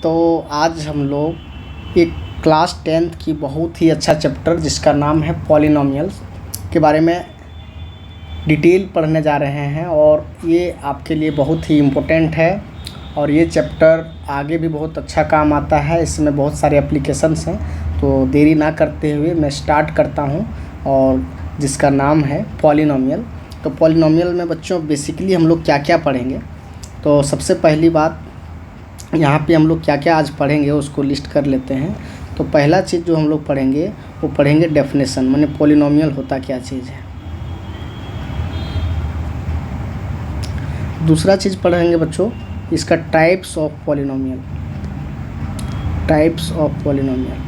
तो आज हम लोग एक क्लास 10th की बहुत ही अच्छा चैप्टर जिसका नाम है पॉलिनोमियल्स के बारे में डिटेल पढ़ने जा रहे हैं और ये आपके लिए बहुत ही इम्पोर्टेंट है और ये चैप्टर आगे भी बहुत अच्छा काम आता है। इसमें बहुत सारे एप्लीकेशंस हैं, तो देरी ना करते हुए मैं स्टार्ट करता हूँ और जिसका नाम है पॉलिनोमियल। तो पॉलिनोमियल में बच्चों बेसिकली हम लोग क्या क्या पढ़ेंगे, तो सबसे पहली बात यहाँ पे हम लोग क्या क्या आज पढ़ेंगे उसको लिस्ट कर लेते हैं। तो पहला चीज़ जो हम लोग पढ़ेंगे वो पढ़ेंगे डेफिनेशन, माने पॉलिनोमियल होता क्या चीज़ है। दूसरा चीज़ पढ़ेंगे बच्चों इसका types of polynomial, types of polynomial,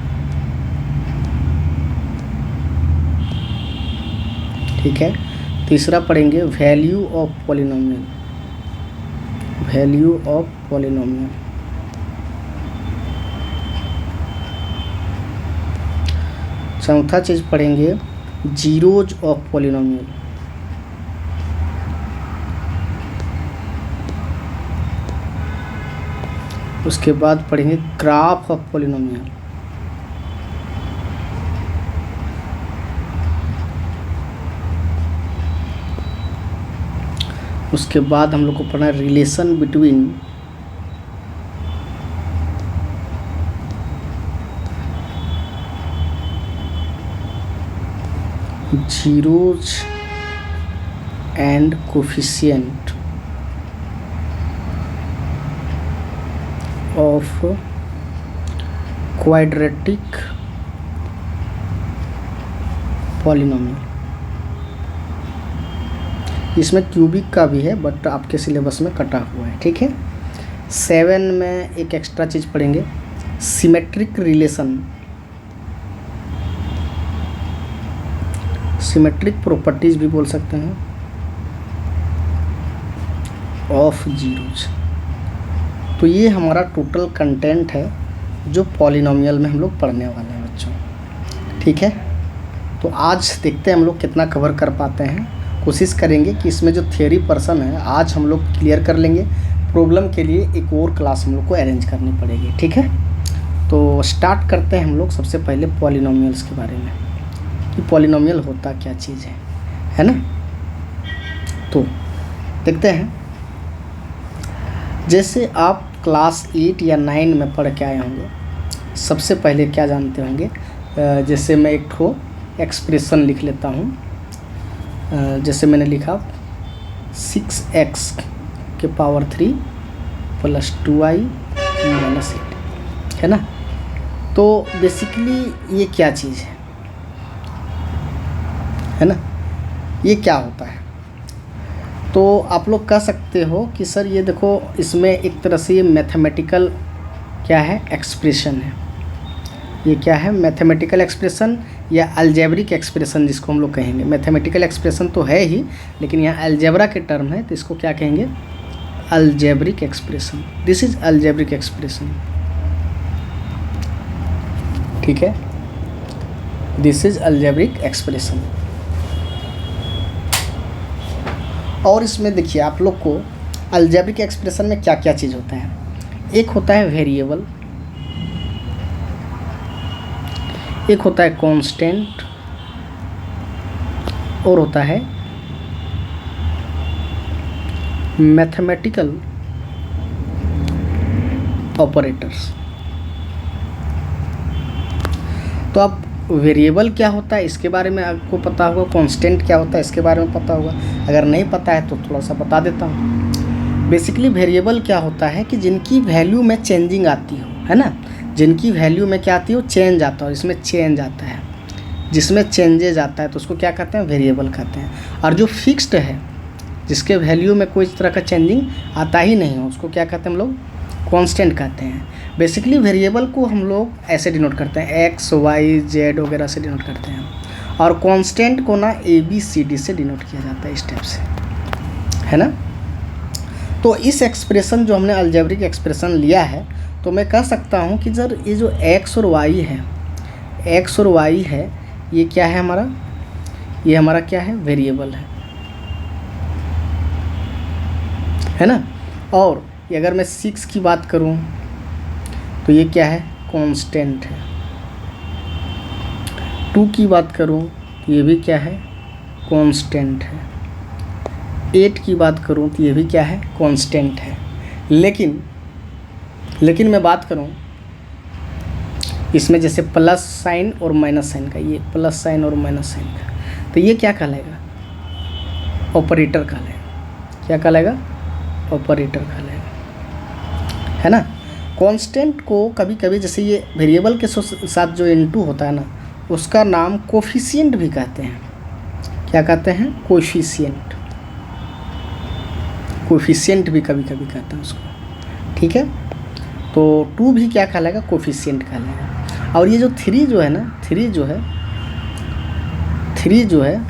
ठीक है। तीसरा पढ़ेंगे value of polynomial, value of polynomial. चौथा चीज़ पढ़ेंगे जीरोज ऑफ पॉलिनोमियल, उसके बाद पढ़ेंगे ग्राफ ऑफ पॉलिनोमियल, उसके बाद हम लोग को पढ़ना है relation between zeros and coefficient of quadratic polynomial. इसमें क्यूबिक का भी है बट आपके सिलेबस में कटा हुआ है, ठीक है। 7 में एक एक्स्ट्रा चीज़ पढ़ेंगे सिमेट्रिक रिलेशन, सिमेट्रिक प्रॉपर्टीज भी बोल सकते हैं ऑफ जीरोज। तो ये हमारा टोटल कंटेंट है जो पॉलिनोमियल में हम लोग पढ़ने वाले हैं बच्चों, ठीक है। तो आज देखते हैं हम लोग कितना कवर कर पाते हैं। कोशिश करेंगे कि इसमें जो थियोरी पर्सन है आज हम लोग क्लियर कर लेंगे। प्रॉब्लम के लिए एक और क्लास हम लोग को अरेंज करनी पड़ेगी, ठीक है। तो स्टार्ट करते हैं हम लोग सबसे पहले पॉलिनोमियल्स के बारे में कि पॉलिनोमियल होता क्या चीज़ है ना। तो देखते हैं, जैसे आप क्लास 8 या 9 में पढ़ के आए होंगे, सबसे पहले क्या जानते होंगे, जैसे मैं एक ठो एक्सप्रेशन लिख लेता हूँ। जैसे मैंने लिखा 6x के पावर 3 + 2i - 8, है ना। तो बेसिकली ये क्या चीज़ है ना, ये क्या होता है। तो आप लोग कह सकते हो कि सर ये देखो इसमें एक तरह से ये मैथमेटिकल क्या है एक्सप्रेशन है। ये क्या है, मैथमेटिकल एक्सप्रेशन या अलजेब्रिक एक्सप्रेशन जिसको हम लोग कहेंगे। मैथमेटिकल एक्सप्रेशन तो है ही, लेकिन यहाँ अलजेब्रा के टर्म है तो इसको क्या कहेंगे, algebraic expression. This is algebraic expression, ठीक है। This is algebraic expression. और इसमें देखिए आप लोग को अलजेब्रिक एक्सप्रेशन में क्या क्या चीज़ होता है। एक होता है वेरिएबल, एक होता है कांस्टेंट, और होता है मैथमेटिकल ऑपरेटर्स। तो अब वेरिएबल क्या होता है इसके बारे में आपको पता होगा, कांस्टेंट क्या होता है इसके बारे में पता होगा। अगर नहीं पता है तो थोड़ा सा बता देता हूँ। बेसिकली वेरिएबल क्या होता है कि जिनकी वैल्यू में चेंजिंग आती हो, है ना, जिनकी वैल्यू में क्या आती हो, चेंज आता हो। इसमें चेंज आता है, जिसमें चेंजेज आता है तो उसको क्या कहते हैं, वेरिएबल कहते हैं। और जो फिक्स्ड है, जिसके वैल्यू में कोई इस तरह का चेंजिंग आता ही नहीं हो, उसको क्या कहते हैं हम लोग, कांस्टेंट कहते हैं। बेसिकली वेरिएबल को हम लोग ऐसे डिनोट करते हैं, x, y, z वगैरह से डिनोट करते हैं। और कांस्टेंट को ना ABCD से डिनोट किया जाता है इस टाइप से, है ना। तो इस एक्सप्रेशन जो हमने अलजेब्रिक एक्सप्रेशन लिया है, तो मैं कह सकता हूँ कि सर ये जो x और y है, x और y है, ये क्या है हमारा, ये हमारा क्या है, वेरिएबल है ना। और अगर मैं 6 की बात करूं तो ये क्या है, कांस्टेंट है। 2 की बात करूँ तो ये भी क्या है, कांस्टेंट है। 8 की बात करूँ तो ये भी क्या है, कांस्टेंट है। लेकिन मैं बात करूँ इसमें जैसे प्लस साइन और माइनस साइन का, ये प्लस साइन और माइनस साइन का, तो ये क्या कहलाएगा, ऑपरेटर कहलाएगा। क्या कहलाएगा, ऑपरेटर कहलाएगा, है ना। कांस्टेंट को कभी कभी जैसे ये वेरिएबल के साथ जो इनटू होता है ना, उसका नाम कोफिशिएंट भी कहते हैं। क्या कहते हैं, कोफिशिएंट। कोफिशिएंट भी कभी कभी कहते हैं उसको, ठीक है। तो 2 भी क्या कहलाएगा, कोफिशिएंट कहलाएगा। और ये जो 3 जो है ना, 3 जो है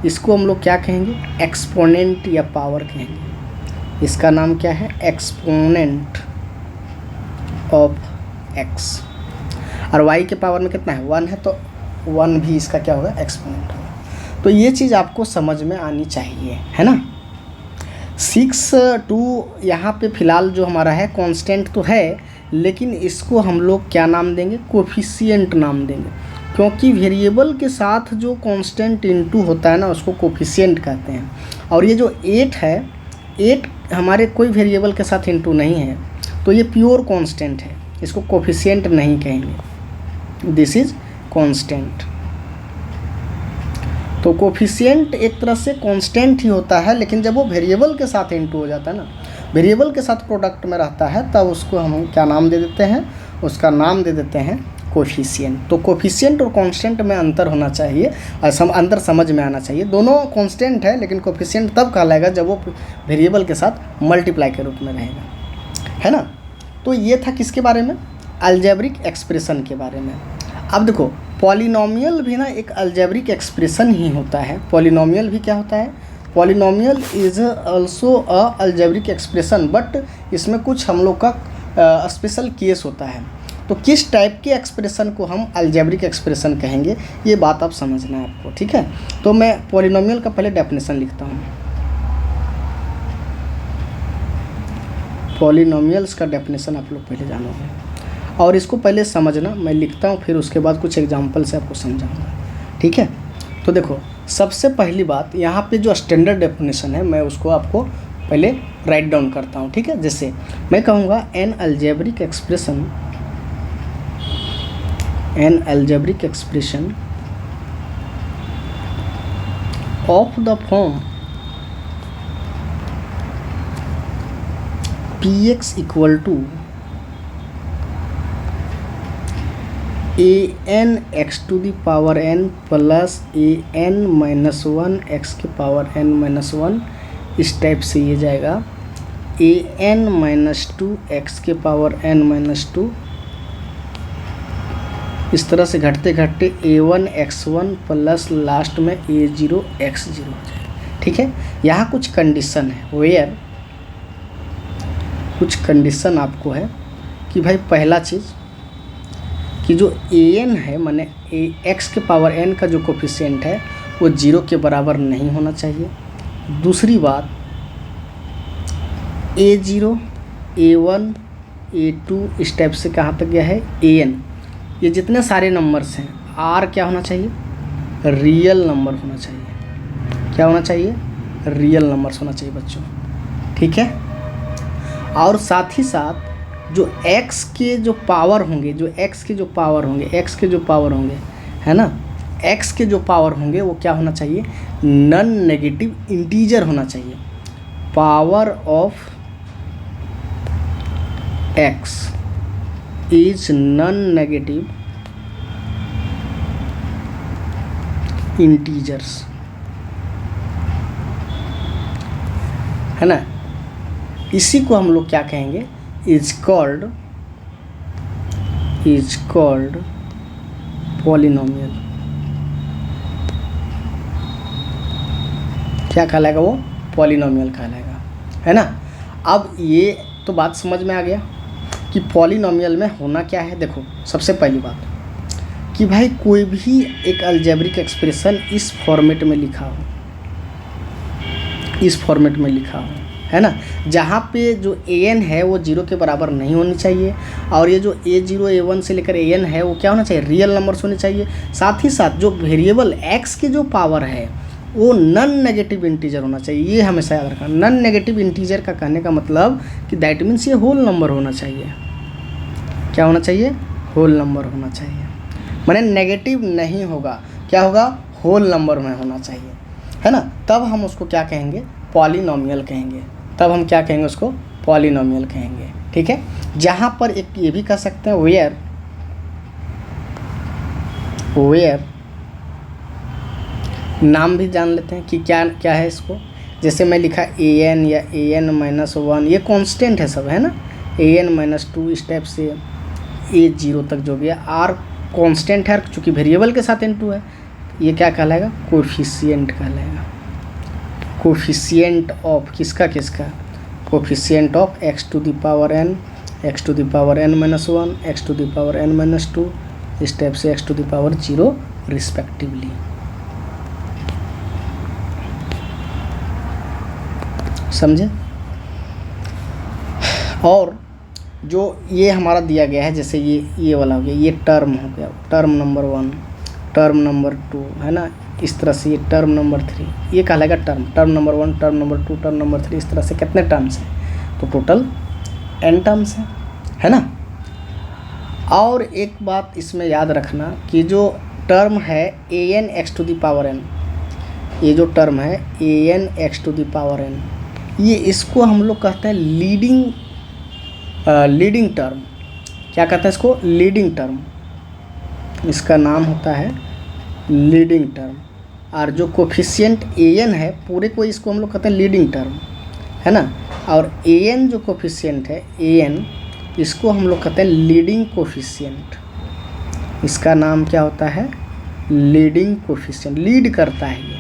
इसको हम लोग क्या कहेंगे, एक्सपोनेंट या पावर कहेंगे। इसका नाम क्या है, एक्सपोनेंट ऑफ x। और y के पावर में कितना है, 1 है, तो 1 भी इसका क्या होगा, एक्सपोनेंट होगा। तो ये चीज़ आपको समझ में आनी चाहिए, है ना। 6 2 यहाँ पे फ़िलहाल जो हमारा है कांस्टेंट तो है, लेकिन इसको हम लोग क्या नाम देंगे, कोफिशिएंट नाम देंगे, क्योंकि वेरिएबल के साथ जो कांस्टेंट इनटू होता है ना, उसको कोफिशिएंट कहते हैं। और ये जो 8 है, 8 हमारे कोई वेरिएबल के साथ इनटू नहीं है, तो ये प्योर कांस्टेंट है, इसको कोफिशिएंट नहीं कहेंगे, दिस इज कांस्टेंट। तो कोफिशिएंट एक तरह से कांस्टेंट ही होता है, लेकिन जब वो वेरिएबल के साथ इनटू हो जाता है ना, वेरिएबल के साथ प्रोडक्ट में रहता है, तब उसको हम क्या नाम दे देते हैं, उसका नाम दे देते हैं कोफिशिएंट। तो कोफिशिएंट और कांस्टेंट में अंतर होना चाहिए और अंदर समझ में आना चाहिए। दोनों कांस्टेंट है, लेकिन कोफिशिएंट तब कहलाएगा जब वो वेरिएबल के साथ मल्टीप्लाई के रूप में रहेगा, है ना। तो ये था किसके बारे में, अलजेब्रिक एक्सप्रेशन के बारे में। अब देखो पॉलिनोमियल भी ना एक अलजेब्रिक एक्सप्रेशन ही होता है। पॉलिनोमियल भी क्या होता है, polynomial is also a algebraic expression, but इसमें कुछ हम लोग का स्पेशल केस होता है। तो किस टाइप के एक्सप्रेशन को हम अलजेब्रिक एक्सप्रेशन कहेंगे, ये बात आप समझना है आपको, ठीक है। तो मैं पॉलिनोमियल का पहले डेफिनेशन लिखता हूँ। पॉलिनोमियल्स का डेफिनेशन आप लोग पहले जानोगे, और इसको पहले समझना, मैं लिखता हूँ, फिर उसके बाद कुछ एग्जांपल से आपको समझाऊंगा, ठीक है। तो देखो सबसे पहली बात, यहाँ पे जो स्टैंडर्ड डेफिनेशन है, मैं उसको आपको पहले राइट डाउन करता हूँ, ठीक है। जैसे मैं कहूँगा an algebraic expression of the form px equal to an x to the power n plus an minus 1 x के पावर n माइनस 1, इस टाइप से ये जाएगा an माइनस 2 x के पावर n माइनस 2, इस तरह से घटते घटते a1 x1 प्लस लास्ट में a0 x0 हो जाएगा, ठीक है। यहाँ कुछ कंडीशन है, वेयर कुछ कंडीशन आपको है कि भाई पहला चीज़ कि जो an है, माने x के पावर n का जो कोफिशिएंट है वो 0 के बराबर नहीं होना चाहिए। दूसरी बात a0 a1 a2 इस टाइप से कहाँ तक गया है an, ये जितने सारे नंबर्स हैं r क्या होना चाहिए, रियल नंबर होना चाहिए। क्या होना चाहिए, रियल नंबर्स होना चाहिए बच्चों, ठीक है। और साथ ही साथ जो x के जो पावर होंगे, x के जो पावर होंगे, है ना, x के जो पावर होंगे वो क्या होना चाहिए, नॉन नेगेटिव इंटीजर होना चाहिए। Power of x is non negative integers, है ना। इसी को हम लोग क्या कहेंगे, इज कॉल्ड पॉलिनोमियल। क्या कहलाएगा वो, पॉलिनोमियल कहलाएगा, है ना। अब ये तो बात समझ में आ गया कि पॉलिनोमियल में होना क्या है। देखो सबसे पहली बात कि भाई कोई भी एक अलजेब्रिक एक्सप्रेशन इस फॉर्मेट में लिखा हो, है ना। जहाँ पे जो an है वो 0 के बराबर नहीं होनी चाहिए, और ये जो a0 a1 से लेकर an है वो क्या होना चाहिए, रियल नंबर्स होने चाहिए। साथ ही साथ जो वेरिएबल x की जो पावर है वो नॉन नेगेटिव इंटीजर होना चाहिए, ये हमेशा याद रखना। नॉन नेगेटिव इंटीजर का कहने का मतलब कि दैट मीन्स ये होल नंबर होना चाहिए। क्या होना चाहिए, होल नंबर होना चाहिए, माने नेगेटिव नहीं होगा, क्या होगा, होल नंबर में होना चाहिए, है ना। तब हम उसको क्या कहेंगे, पॉलिनोमियल कहेंगे। तब हम क्या कहेंगे, उसको पॉलिनोमियल कहेंगे, ठीक है। जहाँ पर एक ये भी कह सकते हैं वेयर नाम भी जान लेते हैं कि क्या क्या है इसको। जैसे मैं लिखा an या an-1, ये कांस्टेंट है सब, है ना। an-2 इस टाइप से a0 तक जो भी है, r कांस्टेंट है चूँकि वेरिएबल के साथ n2 है, ये क्या कहलाएगा, कोफिशिएंट कहलाएगा। कोफिशिएंट ऑफ किसका, coefficient of x to the power n, x to the power n-1, x to the power n-2, इस टाइप से x to the power 0 respectively. समझे। और जो ये हमारा दिया गया है, जैसे ये वाला हो गया, ये टर्म हो गया, टर्म नंबर 1, टर्म नंबर 2, है ना। इस तरह से ये टर्म नंबर 3, ये कहलाएगा term number 1, term number 2, term number 3, इस तरह से कितने टर्म्स हैं, तो टोटल n टर्म्स हैं, है ना। और एक बात इसमें याद रखना कि जो टर्म है an x to the power n, ये जो टर्म है an x to the power n, ये इसको हम लोग कहते हैं लीडिंग टर्म। क्या कहते हैं इसको, लीडिंग टर्म, इसका नाम होता है लीडिंग टर्म। और जो कोफिशिएंट an है पूरे को, इसको हम लोग कहते हैं लीडिंग टर्म, है ना। और an जो कोफिशिएंट है an, इसको हम लोग कहते हैं लीडिंग कोफिशिएंट। इसका नाम क्या होता है, लीडिंग कोफिशिएंट, लीड करता है ये,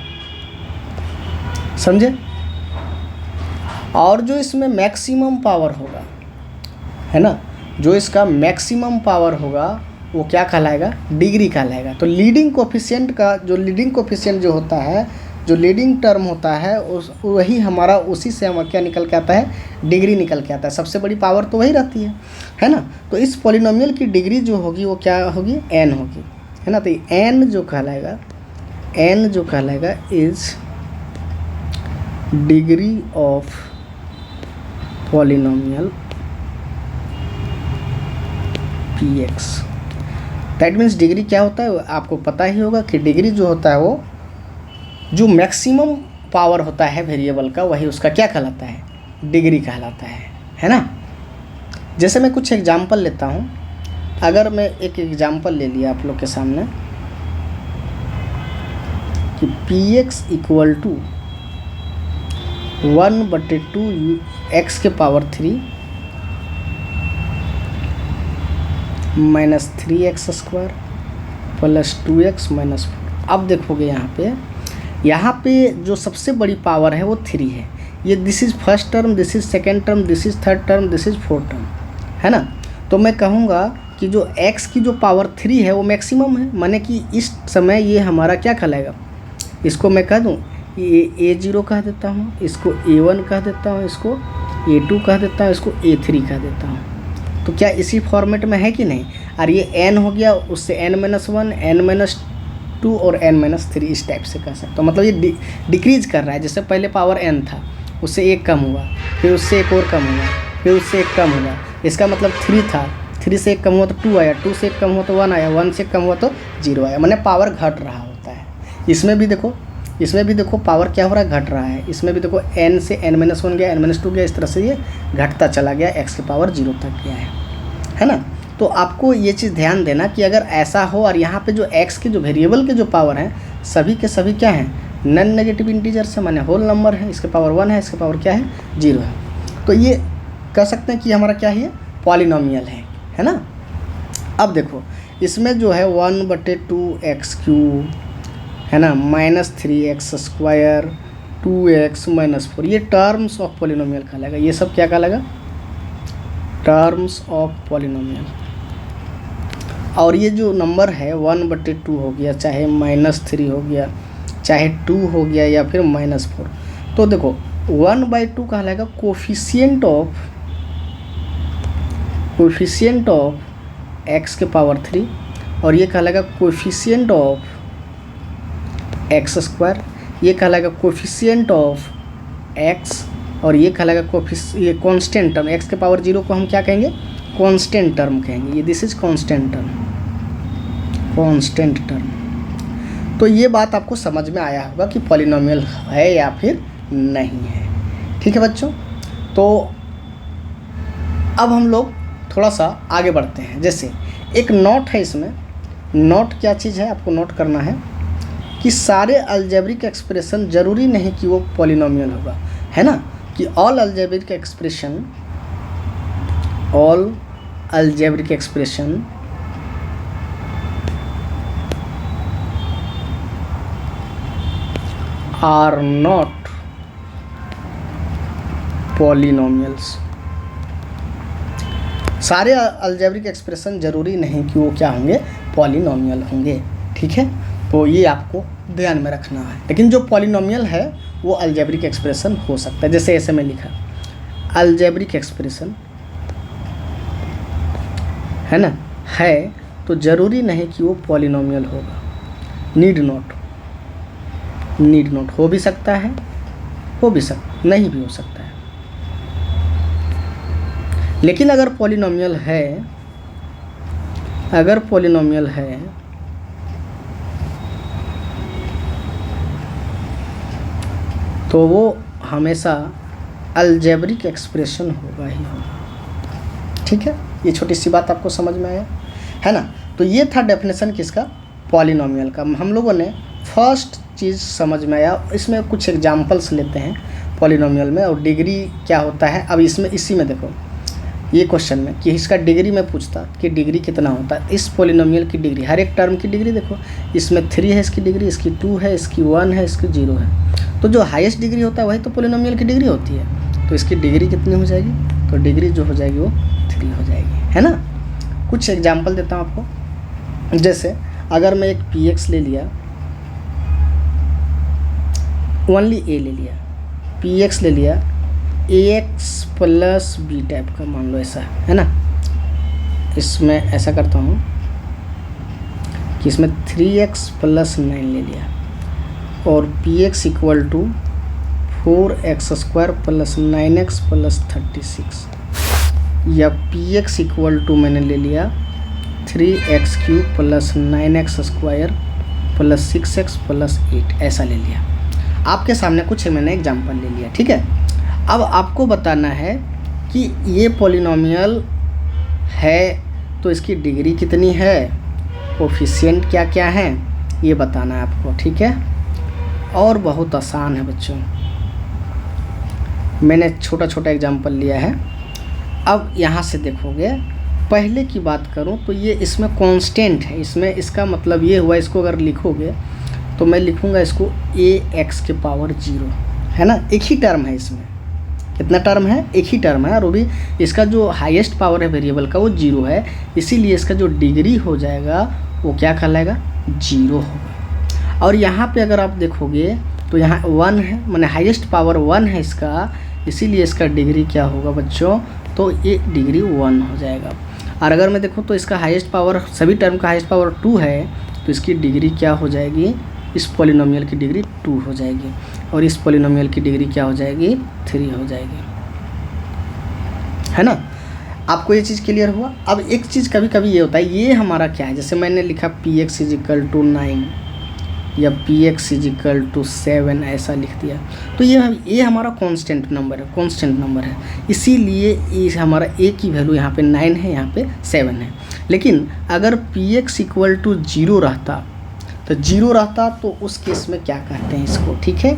समझे। और जो इसमें मैक्सिमम पावर होगा, है ना, जो इसका मैक्सिमम पावर होगा वो क्या कहलाएगा, डिग्री कहलाएगा। तो लीडिंग कोफिशिएंट का जो लीडिंग कोफिशिएंट जो होता है, जो लीडिंग टर्म होता है, उस वही हमारा, उसी से हम क्या निकल के आता है, डिग्री निकल के आता है। सबसे बड़ी पावर तो वही रहती है ना। तो इस पॉलिनोमियल की डिग्री जो होगी वो क्या होगी, n होगी, है ना। तो n जो कहलाएगा is degree of polynomial px। That means degree क्या होता है, आपको पता ही होगा कि डिग्री जो होता है वो जो मैक्सिमम पावर होता है वेरिएबल का, वही उसका क्या कहलाता है, डिग्री कहलाता है ना। जैसे मैं कुछ एग्जांपल लेता हूँ। अगर मैं एक एग्जांपल ले लिया आप लोग के सामने कि px इक्वल टू 1/2 x के power 3 minus 3x square plus 2x minus 4। अब देखोगे यहाँ पे जो सबसे बड़ी पावर है वो 3 है। ये this is first term, this is second term, this is third term, this is fourth term, है ना। तो मैं कहूँगा कि जो x की जो पावर 3 है वो मैक्सिमम है, माने कि इस समय ये हमारा क्या कहलाएगा, इसको मैं कह दूँ ये a0 कह देता हूँ, इसको a1 कह देता हूँ, इसको a2 कह देता हूँ, इसको a3 कह देता हूँ। तो क्या इसी फॉर्मेट में है कि नहीं। और ये n हो गया, उससे n-1, n-2 और n-3 इस टाइप से कह सकते हो। मतलब ये डिक्रीज कर रहा है। जैसे पहले पावर n था, उससे एक कम हुआ, फिर उससे एक और कम हुआ, फिर उससे एक कम हुआ। इसका मतलब 3 था, 3 से एक कम हुआ तो 2 आया, 2 से एक कम हुआ तो 1 आया, 1 से कम हुआ तो 0 आया। मैंने पावर घट रहा होता है। इसमें भी देखो पावर क्या हो रहा है, घट रहा है। इसमें भी देखो n से n-1 गया, n-2 गया, इस तरह से ये घटता चला गया, x की पावर 0 तक गया है ना। तो आपको ये चीज़ ध्यान देना कि अगर ऐसा हो और यहाँ पे जो x के जो वेरिएबल के जो पावर हैं सभी के सभी क्या हैं, नॉन नेगेटिव इंटीजर से, माने होल नंबर है। इसके पावर 1 है, इसके पावर क्या है, 0 है। तो ये कह सकते हैं कि हमारा क्या है, पॉलिनोमियल है ना। अब देखो इसमें जो है 1/2x³ है ना, -3x स्क्वायर 2x माइनस 4, ये टर्म्स ऑफ पॉलिनोमियल कहलाएगा। ये सब क्या कहलाएगा, टर्म्स ऑफ पॉलिनोमियल। और ये जो नंबर है 1/2 हो गया, चाहे -3 हो गया, चाहे 2 हो गया, या फिर -4। तो देखो 1/2 कहलाएगा कोफिशिएंट ऑफ x के पावर 3, और ये कहलाएगा कोफिशिएंट ऑफ x², ये कहलाएगा कोफिशिएंट ऑफ x, और ये कहलाएगा ये कांस्टेंट टर्म x के पावर 0 को हम क्या कहेंगे, कांस्टेंट टर्म कहेंगे। ये दिस इज कांस्टेंट टर्म। तो ये बात आपको समझ में आया होगा कि पॉलिनोमियल है या फिर नहीं है। ठीक है बच्चों, तो अब हम लोग थोड़ा सा आगे बढ़ते हैं। जैसे एक नोट है, इसमें नोट क्या चीज़ है आपको नोट करना है कि सारे अलजेब्रिक एक्सप्रेशन ज़रूरी नहीं कि वो पॉलिनोमियल होगा, है ना, कि all algebraic expression are not polynomials. सारे अलजेब्रिक एक्सप्रेशन ज़रूरी नहीं कि वो क्या होंगे, पॉलिनोमियल होंगे। ठीक है, तो ये आपको ध्यान में रखना है। लेकिन जो पॉलिनोमियल है वो अलजेब्रिक एक्सप्रेशन हो सकता है। जैसे ऐसे में लिखा अलजेब्रिक एक्सप्रेशन है ना, है तो ज़रूरी नहीं कि वो पॉलिनोमियल होगा। नीड नॉट हो भी सकता है, नहीं भी हो सकता है। लेकिन अगर पॉलिनोमियल है तो वो हमेशा अलजेब्रिक एक्सप्रेशन होगा ही होगा। ठीक है, ये छोटी सी बात आपको समझ में आया, है ना। तो ये था डेफिनेशन किसका, पॉलिनोमियल का। हम लोगों ने फर्स्ट चीज़ समझ में आया। इसमें कुछ एग्जांपल्स लेते हैं पॉलिनोमियल में, और डिग्री क्या होता है। अब इसी में देखो, ये क्वेश्चन में कि इसका डिग्री में पूछता कि डिग्री कितना होता है। इस पॉलिनोमियल की डिग्री, हर एक टर्म की डिग्री देखो, इसमें 3 है इसकी डिग्री, इसकी 2 है, इसकी 1 है, इसकी 0 है। तो जो हाईएस्ट डिग्री होता है वही तो पॉलिनोमियल की डिग्री होती है। तो इसकी डिग्री कितनी हो जाएगी, तो डिग्री जो हो जाएगी वो 3 हो जाएगी, है ना। कुछ एग्जाम्पल देता हूँ आपको। जैसे अगर मैं एक px ले लिया, ओनली a ले लिया, px ले लिया ax प्लस b टाइप का, मान लो ऐसा है ना। इसमें ऐसा करता हूँ कि इसमें 3x प्लस 9 ले लिया, और px equal to 4x² plus 9x plus 36, या px इक्वल टू मैंने ले लिया 3x³ plus 9x² plus 6x plus 8, ऐसा ले लिया। आपके सामने कुछ मैंने एग्जांपल ले लिया। ठीक है, अब आपको बताना है कि ये पॉलिनोमियल है तो इसकी डिग्री कितनी है, कोफिशिएंट क्या क्या है, ये बताना है आपको। ठीक है, और बहुत आसान है बच्चों, मैंने छोटा छोटा एग्जांपल लिया है। अब यहाँ से देखोगे, पहले की बात करूँ तो ये इसमें कांस्टेंट है, इसमें इसका मतलब ये हुआ, इसको अगर लिखोगे तो मैं लिखूँगा इसको ax के पावर 0, है ना। एक ही टर्म है इसमें, कितना टर्म है, एक ही टर्म है, और वो भी इसका जो हाईएस्ट पावर है वेरिएबल का वो 0 है, इसीलिए इसका जो डिग्री हो जाएगा वो क्या कहलाएगा, 0 होगा। और यहाँ पे अगर आप देखोगे तो यहाँ 1 है, माने हाईएस्ट पावर 1 है इसका, इसीलिए इसका डिग्री क्या होगा बच्चों, तो ये डिग्री 1 हो जाएगा। और अगर मैं देखूँ तो इसका हाईएस्ट पावर, सभी टर्म का हाईएस्ट पावर 2 है, तो इसकी डिग्री क्या हो जाएगी, इस पॉलिनोमियल की डिग्री 2 हो जाएगी, और इस पॉलिनोमियल की डिग्री क्या हो जाएगी, 3 हो जाएगी, है ना। आपको ये चीज़ क्लियर हुआ। अब एक चीज़ कभी कभी ये होता है, ये हमारा क्या है, जैसे मैंने लिखा px इजिकल टू 9 या px इजिकल टू 7, ऐसा लिख दिया, तो ये हमारा कांस्टेंट नंबर है, इसीलिए ये हमारा a की वैल्यू यहाँ पे 9 है, यहाँ पे 7 है। लेकिन अगर px इक्वल टू 0 रहता तो उस केस में क्या कहते हैं इसको, ठीक है।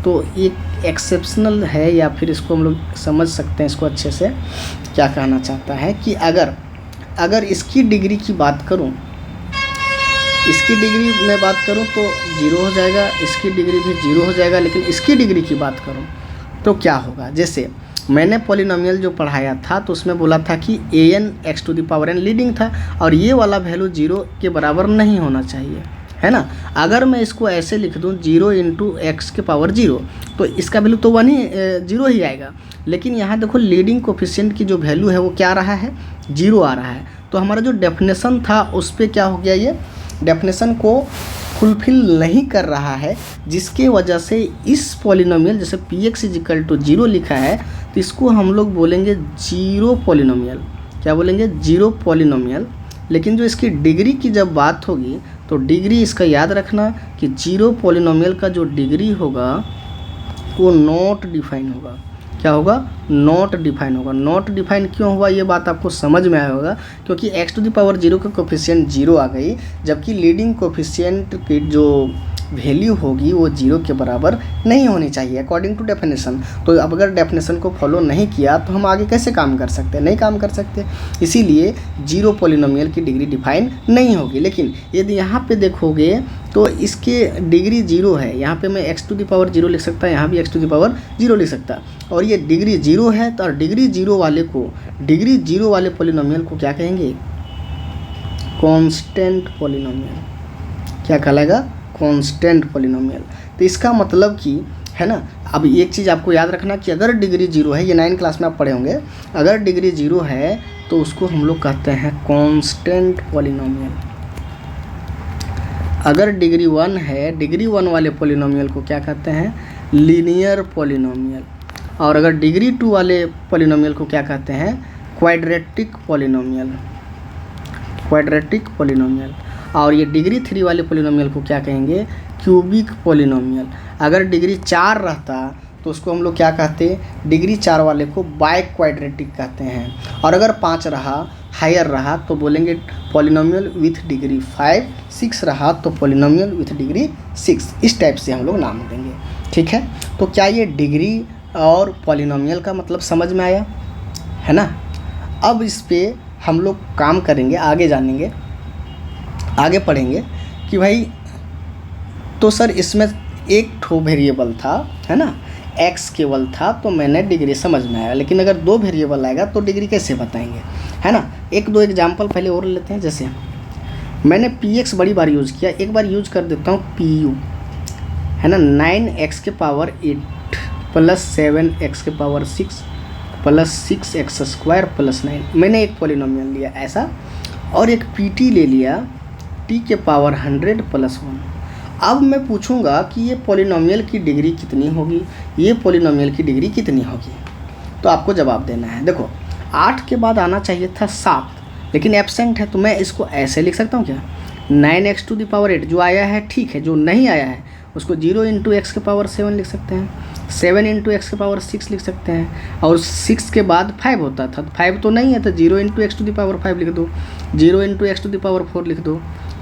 तो एक एक्सेप्शनल है, या फिर इसको हम लोग समझ सकते हैं इसको अच्छे से, क्या कहना चाहता है कि अगर इसकी डिग्री की बात करूं, इसकी डिग्री में बात करूं तो 0 हो जाएगा, इसकी डिग्री भी 0 हो जाएगा। लेकिन इसकी डिग्री की बात करूं तो क्या होगा, जैसे मैंने पॉलिनोमियल जो पढ़ाया था तो उसमें बोला था कि an x to the power n leading था, और ये वाला वैल्यू 0 के बराबर नहीं होना चाहिए, है ना। अगर मैं इसको ऐसे लिख दूँ 0 इंटू एक्स के पावर 0, तो इसका वैल्यू तो 0 ही आएगा। लेकिन यहाँ देखो लीडिंग कोफिशिएंट की जो वैल्यू है वो क्या आ रहा है, 0 आ रहा है। तो हमारा जो डेफिनेशन था उस पर क्या हो गया, ये डेफिनेशन को फुलफिल नहीं कर रहा है, जिसके वजह से इस पॉलिनोमियल, जैसे px इजिकल टू 0 लिखा है, तो इसको हम लोग बोलेंगे जीरो पॉलिनोमियल। क्या बोलेंगे, जीरो पॉलिनोमियल। लेकिन जो इसकी डिग्री की जब बात होगी तो डिग्री इसका याद रखना कि जीरो पॉलिनोमियल का जो डिग्री होगा वो नॉट डिफाइन होगा। क्या होगा, नॉट डिफाइन होगा। नॉट डिफाइन क्यों हुआ ये बात आपको समझ में आया होगा, क्योंकि x टू द पावर 0 का कोफिशिएंट 0 आ गई, जबकि लीडिंग कोफिशिएंट की जो वैल्यू होगी वो 0 के बराबर नहीं होनी चाहिए अकॉर्डिंग टू डेफिनेशन। तो अब अगर डेफिनेशन को फॉलो नहीं किया तो हम आगे कैसे काम कर सकते हैं, नहीं काम कर सकते। इसीलिए जीरो पॉलिनोमियल की डिग्री डिफाइन नहीं होगी। लेकिन यदि यहाँ पे देखोगे तो इसके डिग्री 0 है, यहाँ पे मैं x टू द पावर 0 लिख सकता, यहाँ भी x टू द पावर 0 लिख सकता, और ये डिग्री 0 है। तो डिग्री 0 वाले पॉलिनोमियल को क्या कहेंगे, कांस्टेंट पॉलिनोमियल। क्या कहलाएगा, कांस्टेंट पॉलिनोमियल। तो इसका मतलब कि है ना, अब एक चीज़ आपको याद रखना कि अगर डिग्री 0 है, ये 9 क्लास में आप पढ़े होंगे, अगर डिग्री 0 है तो उसको हम लोग कहते हैं कांस्टेंट पॉलिनोमियल। अगर डिग्री 1 है, डिग्री 1 वाले पॉलिनोमियल को क्या कहते हैं, लीनियर पॉलिनोमियल। और अगर डिग्री 2 वाले पॉलिनोमियल को क्या कहते हैं, क्वाड्रेटिक पॉलिनोमियल। Quadratic polynomial. और ये डिग्री 3 वाले पॉलिनोमियल को क्या कहेंगे, क्यूबिक पॉलिनोमियल। अगर डिग्री 4 रहता तो उसको हम लोग क्या कहते हैं, डिग्री 4 वाले को बाय क्वाड्रेटिक कहते हैं। और अगर 5 रहा, हायर रहा, तो बोलेंगे पॉलिनोमियल विथ डिग्री 5, 6 रहा तो पॉलिनोमियल विथ डिग्री 6। इस टाइप से हम लोग नाम देंगे, ठीक है। तो क्या ये डिग्री और पॉलिनोमियल का मतलब समझ में आया, है ना। अब इस पर हम लोग काम करेंगे, आगे जानेंगे, आगे पढ़ेंगे कि भाई तो सर इसमें एक ठो वेरिएबल था, है ना, x केवल था, तो मैंने डिग्री समझ में आया। लेकिन अगर 2 वेरिएबल आएगा तो डिग्री कैसे बताएंगे, है ना। 1-2 एग्जाम्पल पहले और लेते हैं। जैसे मैंने px बड़ी बार यूज़ किया, एक बार यूज कर देता हूँ pu, है ना। 9x के पावर 8 प्लस 7x के power 6 plus 6x square plus 9, मैंने एक पॉलिनोमियल लिया ऐसा, और एक pt ले लिया t के पावर 100 प्लस 1। अब मैं पूछूंगा कि ये पॉलिनोमियल की डिग्री कितनी होगी, ये पॉलिनोमियल की डिग्री कितनी होगी, तो आपको जवाब देना है। देखो 8 के बाद आना चाहिए था 7, लेकिन एब्सेंट है, तो मैं इसको ऐसे लिख सकता हूँ क्या, 9x टू द पावर 8 जो आया है ठीक है, जो नहीं आया है उसको 0 इंटू एक्स के पावर 7 लिख सकते हैं, 7 इंटू एक्स के पावर 6 लिख सकते हैं, और 6 के बाद 5 होता था, 5 तो नहीं है, तो 0 into x to the power 5 लिख दो, 0 into x to the power 4 लिख दो,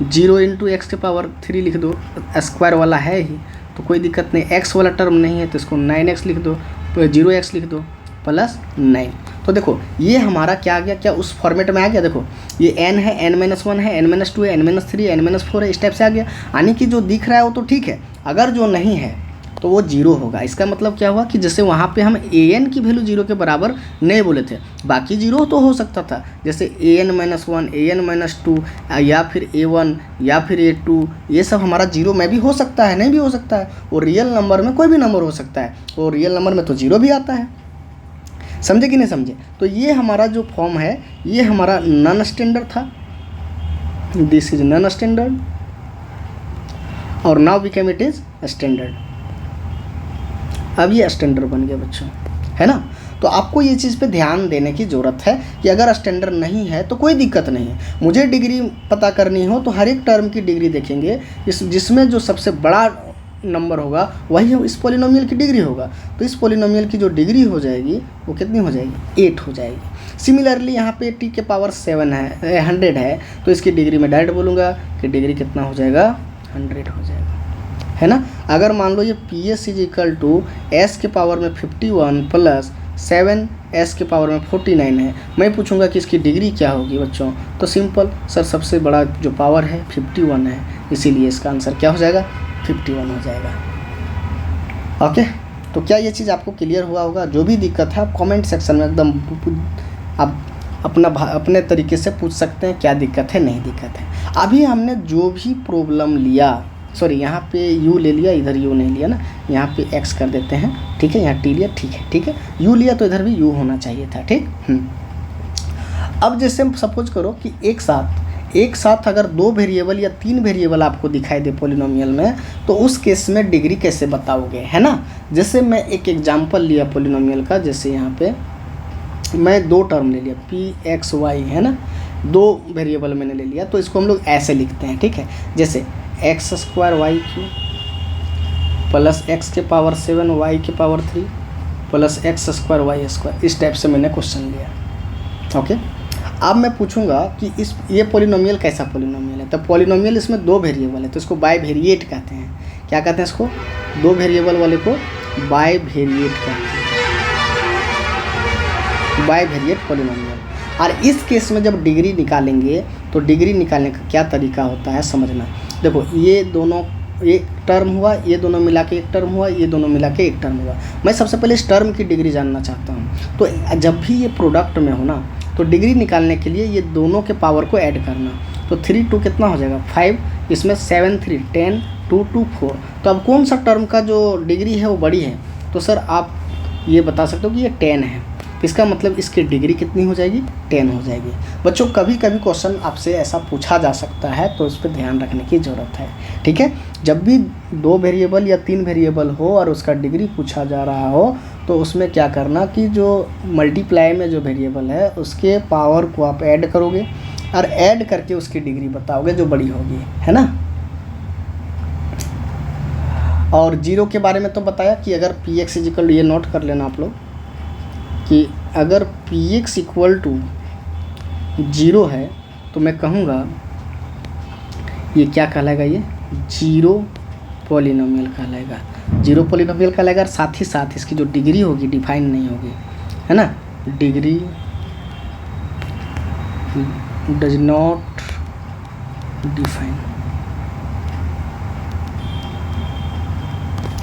0 इंटू एक्स के पावर 3 लिख दो, स्क्वायर वाला है ही तो कोई दिक्कत नहीं, एक्स वाला टर्म नहीं है तो इसको 9x लिख दो, 0x लिख दो प्लस 9। तो देखो ये हमारा क्या आ गया, क्या उस फॉर्मेट में आ गया। देखो ये n है, n-1 है, n-2 है, n-3 है, n-4 है, इस टाइप से आ गया। यानी कि जो दिख रहा है वो तो ठीक है, अगर जो नहीं है तो वो 0 होगा। इसका मतलब क्या हुआ कि जैसे वहाँ पे हम an की वैल्यू 0 के बराबर नहीं बोले थे, बाकी 0 तो हो सकता था, जैसे an-1, an-2 या फिर a1 या फिर a2, ये सब हमारा 0 में भी हो सकता है, नहीं भी हो सकता है। और रियल नंबर में कोई भी नंबर हो सकता है, और रियल नंबर में तो 0 भी आता है, समझे कि नहीं समझे। तो ये हमारा जो फॉर्म है ये हमारा नॉन स्टैंडर्ड था, दिस इज नॉन स्टैंडर्ड, और now become it is standard. अब ये स्टैंडर्ड बन गया बच्चों, है ना। तो आपको ये चीज़ पे ध्यान देने की ज़रूरत है कि अगर स्टैंडर्ड नहीं है तो कोई दिक्कत नहीं है। मुझे डिग्री पता करनी हो तो हर एक टर्म की डिग्री देखेंगे, जिसमें जो सबसे बड़ा नंबर होगा वही इस पॉलिनोमियल की डिग्री होगा। तो इस पॉलिनोमियल की जो डिग्री हो जाएगी वो कितनी हो जाएगी, 8 हो जाएगी। सिमिलरली यहाँ पे t के पावर 7 है, 100 है, तो इसकी डिग्री में डायरेक्ट बोलूँगा कि डिग्री कितना हो जाएगा, 100 हो जाएगा, है ना। अगर मान लो ये PS is equal to s के पावर में 51 प्लस 7s के पावर में 49 है, मैं पूछूंगा कि इसकी डिग्री क्या होगी बच्चों, तो सिंपल सर सबसे बड़ा जो पावर है 51 है, इसीलिए इसका आंसर क्या हो जाएगा, 51 हो जाएगा। ओके, तो क्या ये चीज़ आपको क्लियर हुआ होगा। जो भी दिक्कत है आप कमेंट सेक्शन में एकदम आप अपने तरीके से पूछ सकते हैं क्या दिक्कत है, नहीं दिक्कत है। अभी हमने जो भी प्रॉब्लम लिया, सॉरी यहाँ पे u ले लिया, इधर u नहीं लिया ना, यहाँ पे x कर देते हैं, ठीक है, यहाँ t लिया, ठीक है, u लिया तो इधर भी u होना चाहिए था, ठीक। अब जैसे सपोज करो कि एक साथ अगर 2 वेरिएबल या 3 वेरिएबल आपको दिखाई दे पॉलिनोमियल में, तो उस केस में डिग्री कैसे बताओगे, है ना। जैसे मैं एक एग्जांपल लिया पॉलिनोमियल का, जैसे यहाँ पे मैं 2 टर्म ले लिया p x y, है ना, 2 वेरिएबल मैंने ले लिया, तो इसको हम लोग ऐसे लिखते हैं, ठीक है। जैसे x² y³ प्लस x के पावर 7 y के पावर 3 प्लस x² y², इस टाइप से मैंने क्वेश्चन लिया, ओके। अब मैं पूछूंगा कि ये पॉलिनोमियल कैसा पॉलिनोमियल है। तो पॉलिनोमियल इसमें 2 वेरिएबल है, तो इसको बाइवेरिएट कहते हैं। क्या कहते हैं इसको? 2 वेरिएबल वाले को बाइवेरिएट कहते हैं, बाइवेरिएट पॉलिनोमियल। और इस केस में जब डिग्री निकालेंगे तो डिग्री निकालने का क्या तरीका होता है समझना। देखो ये दोनों एक टर्म हुआ, ये दोनों मिला के एक टर्म हुआ, ये दोनों मिला के एक टर्म हुआ। मैं सबसे पहले इस टर्म की डिग्री जानना चाहता हूँ। तो जब भी ये प्रोडक्ट में हो ना, तो डिग्री निकालने के लिए ये दोनों के पावर को ऐड करना। तो 3 2 कितना हो जाएगा 5, इसमें 7 3 10 2 2 4। तो अब कौन सा टर्म का जो डिग्री है वो बड़ी है? तो सर आप ये बता सकते हो कि ये 10 है, तो इसका मतलब इसकी डिग्री कितनी हो जाएगी? 10 हो जाएगी। बच्चों कभी कभी क्वेश्चन आपसे ऐसा पूछा जा सकता है, तो इस पर ध्यान रखने की ज़रूरत है, ठीक है। जब भी 2 वेरिएबल या 3 वेरिएबल हो और उसका डिग्री पूछा जा रहा हो, तो उसमें क्या करना कि जो मल्टीप्लाई में जो वेरिएबल है उसके पावर को आप ऐड करोगे और ऐड करके उसकी डिग्री बताओगे जो बड़ी होगी, है ना। और जीरो के बारे में तो बताया कि अगर px इक्वल, ये नोट कर लेना आप लोग कि अगर px इक्वल टू 0 है तो मैं कहूँगा ये क्या कहलाएगा, ये जीरो पॉलिनोमियल कहलाएगा, जीरो पॉलिनोमियल कहलाएगा। और साथ ही साथ इसकी जो डिग्री होगी डिफाइन नहीं होगी, है ना। डिग्री डज नॉट डिफाइन,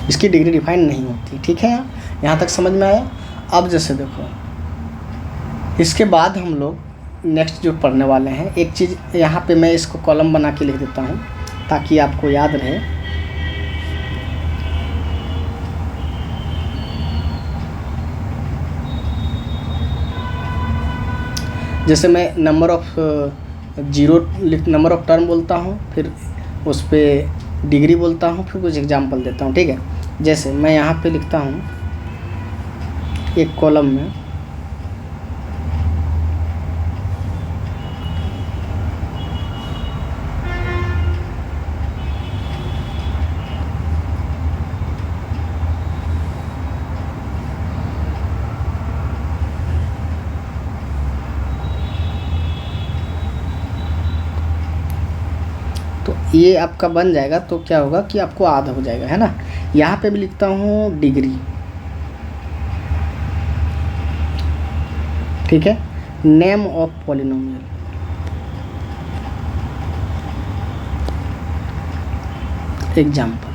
इसकी डिग्री डिफाइन नहीं होती, ठीक है। यहाँ तक समझ में आया। अब जैसे देखो इसके बाद हम लोग नेक्स्ट जो पढ़ने वाले हैं, एक चीज़ यहाँ पे मैं इसको कॉलम बना के लिख देता हूँ ताकि आपको याद रहे। जैसे मैं number of number of term बोलता हूँ, फिर उस पर डिग्री बोलता हूँ, फिर कुछ एग्जांपल देता हूँ, ठीक है। जैसे मैं यहाँ पे लिखता हूँ एक कॉलम में ये आपका बन जाएगा, तो क्या होगा कि आपको आधा हो जाएगा, है ना। यहाँ पे भी लिखता हूँ डिग्री, ठीक है। Name of polynomial, example.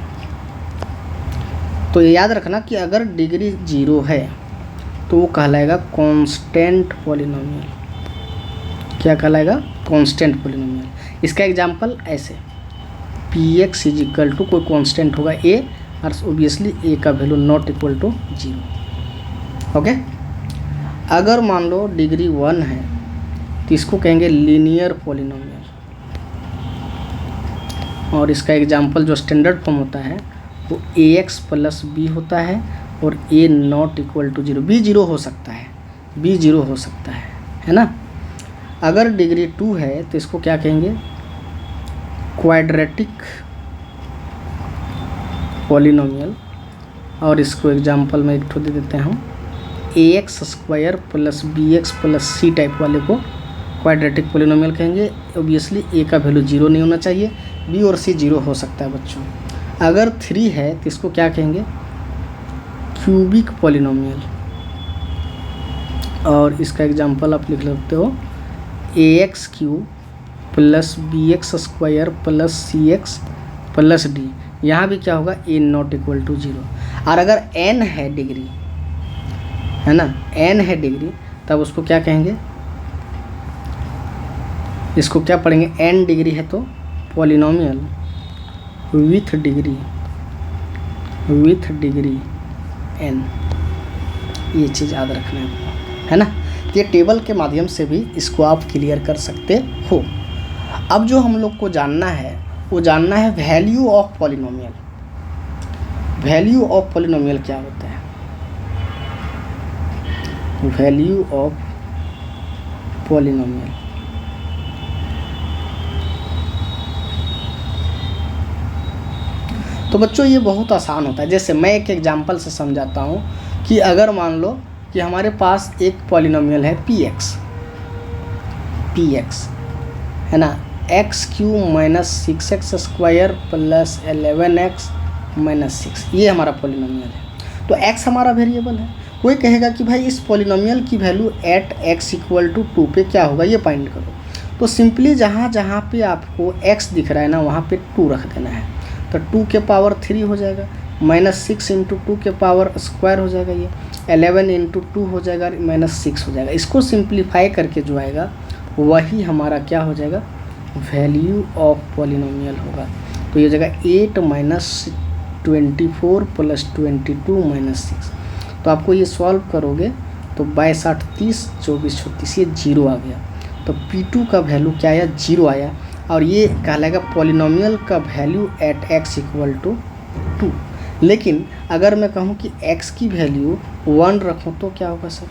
तो ये याद रखना कि अगर डिग्री 0 है तो वो कहलाएगा कांस्टेंट पॉलिनोमियल। क्या कहलाएगा? Constant polynomial. इसका एग्जाम्पल ऐसे, px इज इक्वल टू कोई कांस्टेंट होगा a, और ओबियसली a का value not equal to 0, okay. अगर मान लो डिग्री 1 है तो इसको कहेंगे लीनियर पॉलिनोमियल। और इसका एग्जाम्पल जो स्टैंडर्ड फॉर्म होता है वो ax प्लस b होता है और a not equal to 0। b 0 हो सकता है, b 0 हो सकता है ना। अगर डिग्री 2 है तो इसको क्या कहेंगे? Quadratic polynomial. और इसको एग्जाम्पल में एक ठो दे देते हैं, ax² plus bx plus c type वाले को क्वाड्रेटिक पॉलिनोमियल कहेंगे। ओबियसली a का वैल्यू 0 नहीं होना चाहिए, b और c 0 हो सकता है बच्चों। अगर 3 है तो इसको क्या कहेंगे? Cubic polynomial. और इसका एग्जाम्पल आप लिख सकते हो ax³ plus bx² plus cx plus d। यहाँ भी क्या होगा? a not equal to 0। और अगर n है डिग्री, है ना, n है डिग्री, तब उसको क्या कहेंगे? इसको क्या पढ़ेंगे, n डिग्री है तो पॉलिनोमियल विथ डिग्री n, ये चीज़ याद रखना है ना। ये टेबल के माध्यम से भी इसको आप क्लियर कर सकते हो। अब जो हम लोग को जानना है वो जानना है value of polynomial. Value of polynomial क्या होता है? वैल्यू ऑफ पॉलिनोमियल तो बच्चों ये बहुत आसान होता है। जैसे मैं एक एग्जांपल से समझाता हूँ कि अगर मान लो कि हमारे पास एक पॉलिनोमियल है px है ना, x³ minus 6x square plus 11x minus 6, ये हमारा पॉलिनोमियल है। तो x हमारा वेरिएबल है। कोई कहेगा कि भाई इस पॉलिनोमियल की value at x equal to 2 पे क्या होगा, ये फाइंड करो। तो सिंपली जहाँ जहाँ पे आपको x दिख रहा है ना वहाँ पे 2 रख देना है। तो 2 के पावर 3 हो जाएगा, माइनस 6 इंटू 2 के पावर स्क्वायर हो जाएगा, ये 11 इंटू 2 हो जाएगा, माइनस 6 हो जाएगा। इसको सिंप्लीफाई करके जो आएगा वही हमारा क्या हो जाएगा, वैल्यू ऑफ पॉलिनोमियल होगा। तो ये जगह 8 माइनस 24 प्लस 22 माइनस 6। तो आपको ये सॉल्व करोगे तो 22 8 30 24 36 ये 0 आ गया। तो P2 का वैल्यू क्या आया, 0 आया। और ये कहलाएगा पॉलिनोमियल का value at x equal to 2। लेकिन अगर मैं कहूँ कि x की वैल्यू 1 रखूँ तो क्या होगा सर,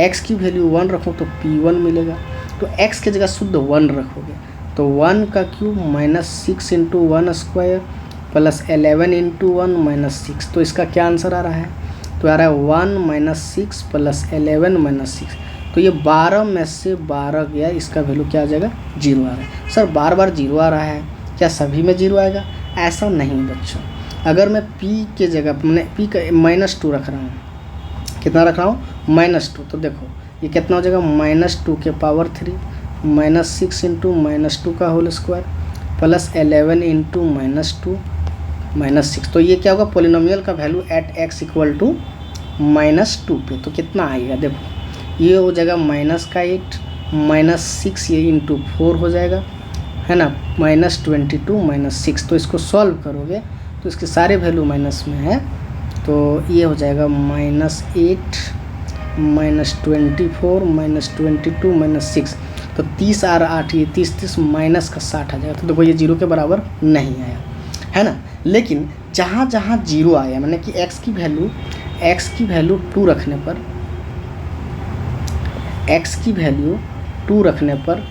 x की वैल्यू 1 रखूँ तो P1 मिलेगा। तो x की जगह शुद्ध 1 रखोगे तो 1 का cube minus 6 into 1 square plus 11 into 1 minus 6। तो इसका क्या आंसर आ रहा है, तो आ रहा है 1 माइनस 6 प्लस 11 माइनस 6। तो ये 12 में से 12 गया, इसका वैल्यू क्या आ जाएगा, 0 आ रहा है। सर बार बार 0 आ रहा है, क्या सभी में 0 आएगा? ऐसा नहीं बच्चों। अगर मैं p के जगह मैंने p का -2 रख रहा हूँ, कितना रख रहा हूँ, -2, तो देखो ये कितना हो जाएगा, -2 के पावर 3 माइनस 6 इंटू -2 का whole square plus 11 into -2 minus 6। तो ये क्या होगा, पॉलिनोमियल का value at x equal to -2 पे। तो कितना आएगा, देखो ये हो जाएगा -8 माइनस 6, ये इंटू 4 हो जाएगा, है ना, -22 माइनस 6। तो इसको सॉल्व करोगे तो इसके सारे वैल्यू माइनस में है। तो ये हो जाएगा -8 माइनस 24 माइनस 22 माइनस 6। तो 30 और 8 ये 30 माइनस का 60 आ जाएगा। तो देखो ये 0 के बराबर नहीं आया, है ना। लेकिन जहाँ जहाँ 0 आया, मैंने कि x की वैल्यू 2 रखने पर, x की वैल्यू 2 रखने पर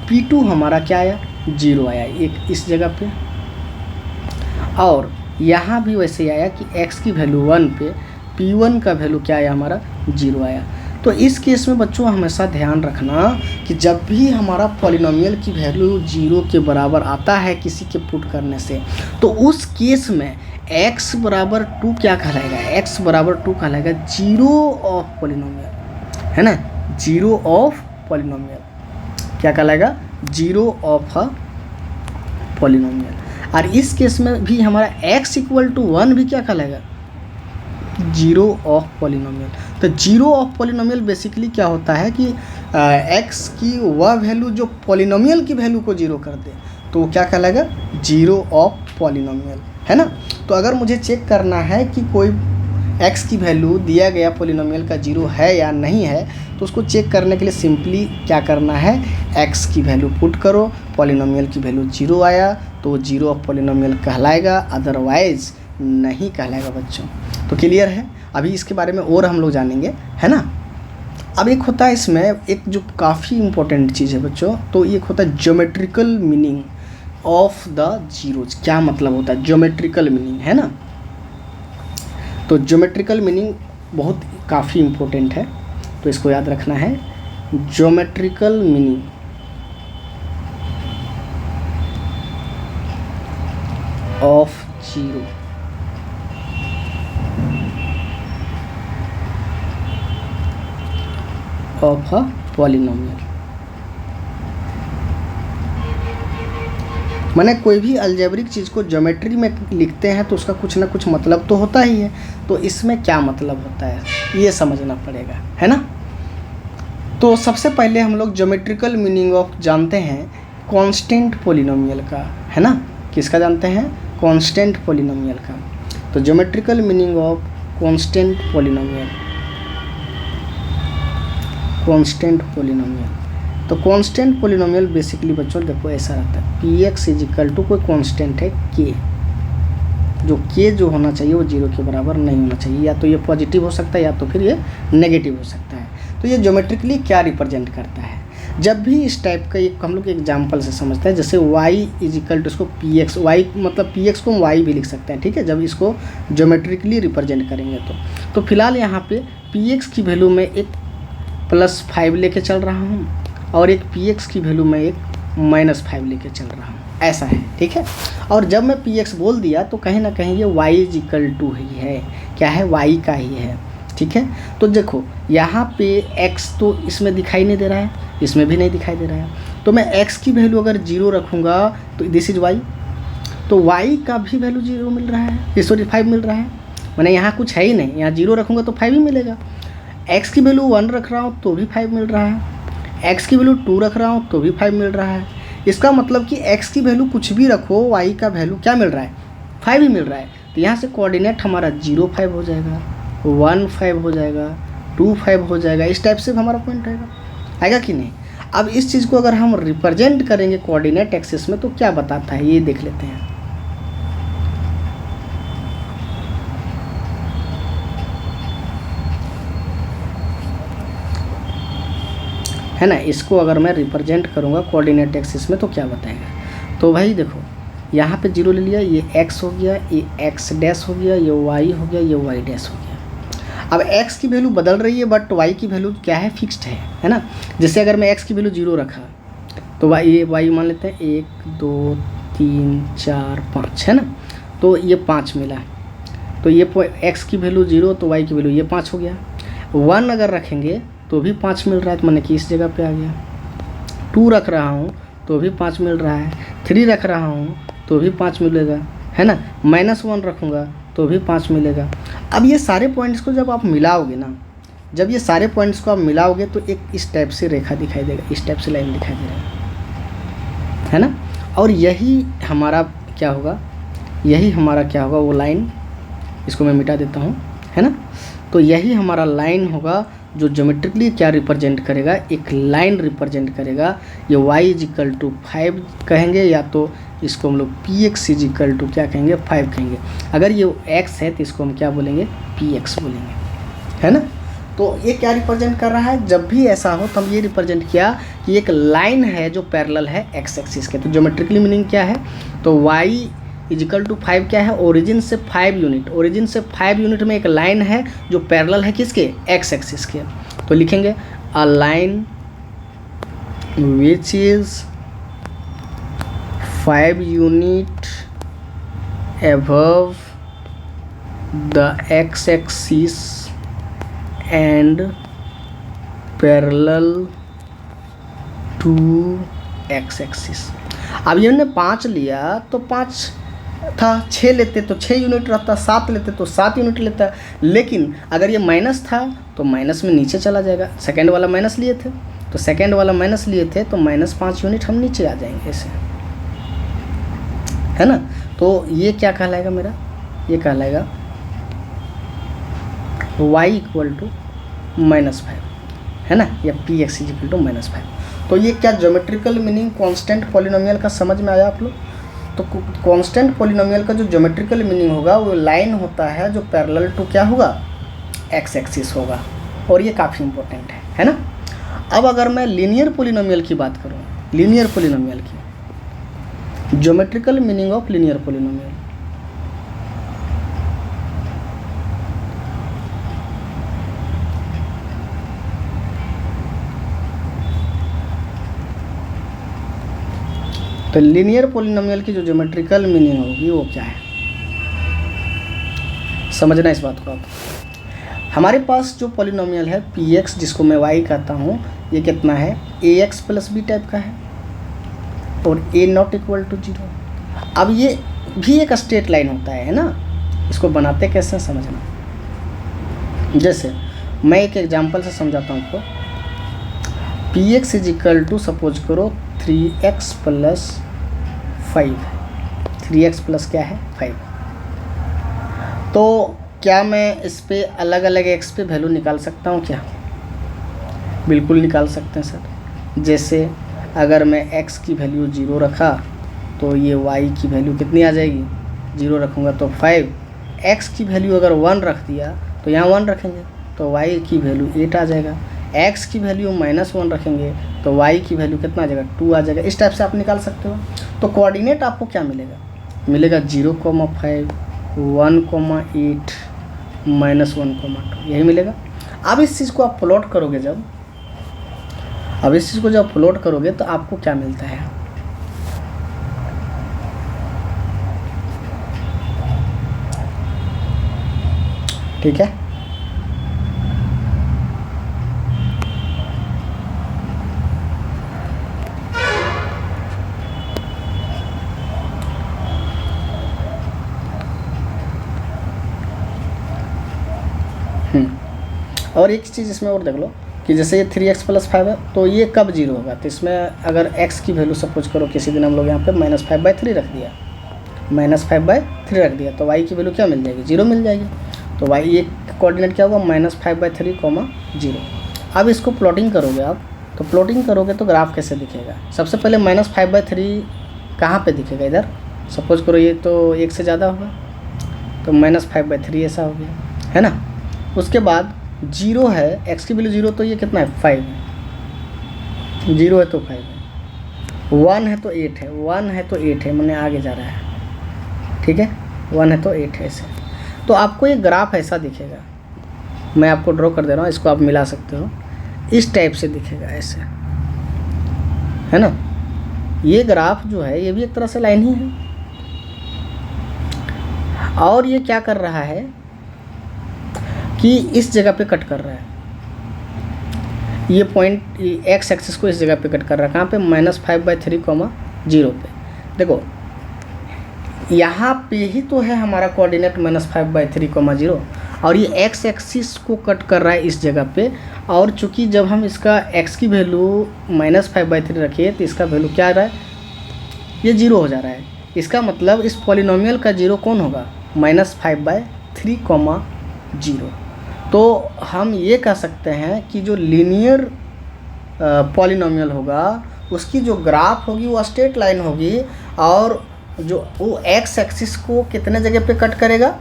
P2 हमारा क्या आया, 0 आया एक इस जगह पे। और यहाँ भी वैसे ही आया कि x की वैल्यू 1 पे P1 का वैल्यू क्या आया, हमारा 0 आया। तो इस केस में बच्चों हमेशा ध्यान रखना कि जब भी हमारा पॉलिनोमियल की वैल्यू 0 के बराबर आता है किसी के पुट करने से, तो उस केस में x बराबर 2 क्या कहलाएगा, x बराबर 2 कहलाएगा 0 ऑफ पॉलिनोमियल, है ना, 0 ऑफ पॉलिनोमियल। क्या कहलाएगा, 0 ऑफ अ पॉलिनोमियल। और इस केस में भी हमारा x इक्वल टू 1 भी क्या कहलाएगा, 0 ऑफ पॉलिनोमियल। तो 0 ऑफ पॉलिनोमियल बेसिकली क्या होता है कि x की वह वैल्यू जो पॉलिनोमियल की वैल्यू को 0 कर दे, तो क्या कहलाएगा, 0 ऑफ पॉलिनोमियल, है ना। तो अगर मुझे चेक करना है कि कोई x की वैल्यू दिया गया पॉलिनोमियल का 0 है या नहीं है, तो उसको चेक करने के लिए सिंपली क्या करना है, x की वैल्यू पुट करो, पॉलिनोमियल की वैल्यू 0 आया तो 0 ऑफ पॉलिनोमियल कहलाएगा, अदरवाइज नहीं कहलाएगा बच्चों। तो क्लियर है। अभी इसके बारे में और हम लोग जानेंगे, है ना। अब एक होता है इसमें एक जो काफ़ी इम्पोर्टेंट चीज़ है बच्चों, तो एक होता है geometrical meaning of the zeros. क्या मतलब होता है ज्योमेट्रिकल मीनिंग, है ना। तो ज्योमेट्रिकल मीनिंग बहुत काफ़ी इम्पोर्टेंट है, तो इसको याद रखना है। Geometrical meaning of zero, of a polynomial. माने कोई भी अलजेब्रिक चीज़ को ज्योमेट्री में लिखते हैं तो उसका कुछ ना कुछ मतलब तो होता ही है। तो इसमें क्या मतलब होता है ये समझना पड़ेगा, है ना। तो सबसे पहले हम लोग ज्योमेट्रिकल मीनिंग ऑफ जानते हैं कांस्टेंट पोलिनोमियल का, है ना। किसका जानते हैं? कांस्टेंट पोलिनोमियल का। तो geometrical meaning of constant polynomial, constant polynomial. तो कांस्टेंट पोलिनोमियल बेसिकली बच्चों देखो ऐसा रहता है, p x is equal to कोई कांस्टेंट है के, जो के जो होना चाहिए वो 0 के बराबर नहीं होना चाहिए, या तो ये पॉजिटिव हो सकता है या तो फिर ये नेगेटिव हो सकता है। तो ये ज्योमेट्रिकली क्या रिप्रेजेंट करता है? जब भी इस टाइप का एक हम लोग एग्जाम्पल से समझते हैं, जैसे y इज इक्वल टू इसको पी एक्स, वाई मतलब पी एक्स को हम y भी लिख सकते हैं, ठीक है, जब इसको ज्योमेट्रिकली रिप्रेजेंट करेंगे तो फिलहाल यहाँ पे पी एक्स की वैल्यू में एक +5 लेके चल रहा हूँ और एक पी एक्स की वैल्यू में एक -5 लेके चल रहा हूँ, ऐसा है, ठीक है। और जब मैं पी एक्स बोल दिया तो कहीं ना कहीं ये y इज इक्वल टू ही है, क्या है, y का ही है, ठीक है। तो देखो यहाँ पे x तो इसमें दिखाई नहीं दे रहा है, इसमें भी नहीं दिखाई दे रहा है, तो मैं x की वैल्यू अगर 0 रखूँगा तो दिस इज y, तो y का भी वैल्यू 0 मिल रहा है, सॉरी 5 मिल रहा है, मैंने यहाँ कुछ है ही नहीं, यहाँ 0 रखूँगा तो 5 ही मिलेगा। x की वैल्यू 1 रख रहा हूँ तो भी 5 मिल रहा है, x की वैल्यू 2 रख रहा हूँ तो भी 5 मिल रहा है। इसका मतलब कि x की वैल्यू कुछ भी रखो, y का वैल्यू क्या मिल रहा है, 5 ही मिल रहा है। तो यहाँ से कोऑर्डिनेट हमारा 0 5 हो जाएगा, 1 5 हो जाएगा, 2 5 हो जाएगा, इस टाइप से हमारा पॉइंट आएगा कि नहीं। अब इस चीज़ को अगर हम रिप्रेजेंट करेंगे कोऑर्डिनेट एक्सिस में तो क्या बताता है ये देख लेते हैं। है ना, इसको अगर मैं रिप्रेजेंट करूँगा कोऑर्डिनेट एक्सिस में तो क्या बताएगा। तो भाई देखो यहाँ पे 0 ले लिया, ये x हो गया, ये x डैश हो गया, ये y हो गया, ये y डैश हो गया। अब x की वैल्यू बदल रही है बट y की वैल्यू क्या है, फिक्स्ड है ना। जैसे अगर मैं x की वैल्यू 0 रखा तो y मान लेते हैं 1 2 3 4 5, है ना, तो ये 5 मिला, तो ये x की वैल्यू 0 तो y की वैल्यू ये 5 हो गया। 1 अगर रखेंगे तो भी 5 मिल रहा है, तो मैंने कि इस जगह पे आ गया। 2 रख रहा हूँ तो भी 5 मिल रहा है, 3 रख रहा हूँ तो भी 5 मिलेगा, है ना, -1 रखूँगा तो भी 5 मिलेगा। अब ये सारे पॉइंट्स को जब आप मिलाओगे ना, जब ये सारे पॉइंट्स को आप मिलाओगे तो एक इस टाइप से रेखा दिखाई देगा, इस टाइप से लाइन दिखाई देगा, है ना। और यही हमारा क्या होगा, यही हमारा क्या होगा वो लाइन, इसको मैं मिटा देता हूँ, है ना। तो यही हमारा लाइन होगा जो ज्योमेट्रिकली क्या रिप्रेजेंट करेगा, एक लाइन रिप्रेजेंट करेगा। ये y इज इक्वल टू 5 कहेंगे, या तो इसको हम लोग p x is equal to क्या कहेंगे, 5 कहेंगे। अगर ये x है तो इसको हम क्या बोलेंगे, पी एक्स बोलेंगे, है ना। तो ये क्या रिप्रेजेंट कर रहा है, जब भी ऐसा हो तो हम ये रिप्रेजेंट किया कि एक लाइन है जो पैरेलल है x एक्सिस के। तो ज्योमेट्रिकली मीनिंग क्या है, तो y इज इक्वल टू 5 क्या है, ओरिजिन से 5 यूनिट, ओरिजिन से 5 यूनिट में एक लाइन है जो पैरेलल है किसके, x एक्सिस के। तो लिखेंगे a line which is 5 unit above the x axis and parallel to x axis। अब ये हमने 5 लिया तो 5 था, 6 लेते तो 6 यूनिट रहता, 7 लेते तो 7 यूनिट लेता। लेकिन अगर ये माइनस था तो माइनस में नीचे चला जाएगा, सेकेंड वाला माइनस लिए थे तो सेकेंड वाला माइनस लिए थे तो -5 यूनिट हम नीचे आ जाएंगे ऐसे, है ना। तो ये क्या कहलाएगा मेरा, ये कहलाएगा y इक्वल टू -5, है ना, या पी एक्स इक्वल टू -5। तो ये क्या ज्योमेट्रिकल मीनिंग कांस्टेंट पॉलिनोमियल का समझ में आया आप लोग। तो कांस्टेंट पॉलिनोमियल का जो ज्योमेट्रिकल मीनिंग होगा वो लाइन होता है जो पैरेलल टू क्या होगा, एक्स एक्सिस होगा, और ये काफ़ी इंपॉर्टेंट है ना। अब अगर मैं लीनियर पॉलिनोमियल की बात करूँ, लीनियर पॉलिनोमियल की geometrical meaning of linear polynomial, तो लीनियर पॉलिनोमियल की जो ज्योमेट्रिकल मीनिंग होगी वो क्या है, समझना इस बात को आप। हमारे पास जो पॉलिनोमियल है पी एक्स, जिसको मैं y कहता हूँ, ये कितना है, ए एक्स प्लस बी टाइप का है और ए नॉट इक्वल टू 0। अब ये भी एक स्ट्रेट लाइन होता है ना, इसको बनाते कैसे समझना। जैसे मैं एक एग्जांपल से समझाता हूँ आपको, p x is equal to suppose करो 3x प्लस 5 है। 3x प्लस क्या है 5। तो क्या मैं इस पे अलग अलग x पे वैल्यू निकाल सकता हूँ क्या? बिल्कुल निकाल सकते हैं सर। जैसे अगर मैं x की वैल्यू 0 रखा तो ये y की वैल्यू कितनी आ जाएगी? 0 रखूँगा तो 5। x की वैल्यू अगर 1 रख दिया तो यहाँ 1 रखेंगे तो y की वैल्यू 8 आ जाएगा। x की वैल्यू -1 रखेंगे तो y की वैल्यू कितना आ जाएगा? 2 आ जाएगा। इस टाइप से आप निकाल सकते हो। तो कोऑर्डिनेट आपको क्या मिलेगा? मिलेगा 0,5, 1,8, -1,2 यही मिलेगा। अब इस चीज़ को आप प्लॉट करोगे जब प्लॉट करोगे तो आपको क्या मिलता है? ठीक है, और एक चीज़ इसमें और देख लो कि जैसे ये 3x प्लस 5 है तो ये कब 0 होगा? तो इसमें अगर x की वैल्यू सपोज करो किसी दिन हम लोग यहाँ पे -5/3 रख दिया, -5/3 रख दिया तो y की वैल्यू क्या मिल जाएगी? 0 मिल जाएगी। तो y ये कोऑर्डिनेट क्या होगा? -5/3, 0। अब इसको प्लॉटिंग करोगे आप, तो प्लॉटिंग करोगे तो ग्राफ कैसे दिखेगा? सबसे पहले -5/3 कहाँ पे दिखेगा? इधर सपोज करो ये तो 1 से ज़्यादा होगा तो -5/3 ऐसा हो गया, है ना। उसके बाद 0 है, x की वैल्यू 0 तो ये कितना है? 5 है। 0 है तो 5 है। 1 है तो 8 है, 1 है तो 8 है, मैंने आगे जा रहा है, ठीक है। 1 है तो 8 है ऐसे। तो आपको ये ग्राफ ऐसा दिखेगा, मैं आपको ड्रॉ कर दे रहा हूँ, इसको आप मिला सकते हो। इस टाइप से दिखेगा ऐसे, है ना। ये ग्राफ जो है ये भी एक तरह से लाइन ही है। और ये क्या कर रहा है कि इस जगह पे कट कर रहा है, ये पॉइंट x एक्सिस को इस जगह पे कट कर रहा है। कहाँ पे? -5/3, 0 पे। देखो यहाँ पे ही तो है हमारा कोऑर्डिनेट -5/3, 0, और ये x एक्सिस को कट कर रहा है इस जगह पे। और चूंकि जब हम इसका x की वैल्यू -5/3 रखिए तो इसका वैल्यू क्या आ रहा है? ये 0 हो जा रहा है। इसका मतलब इस पॉलिनोमियल का 0 कौन होगा? -5/3, 0। तो हम ये कह सकते हैं कि जो लीनियर पॉलिनोमियल होगा उसकी जो ग्राफ होगी वो स्ट्रेट लाइन होगी, और जो वो x एक्सिस को कितने जगह पे कट करेगा?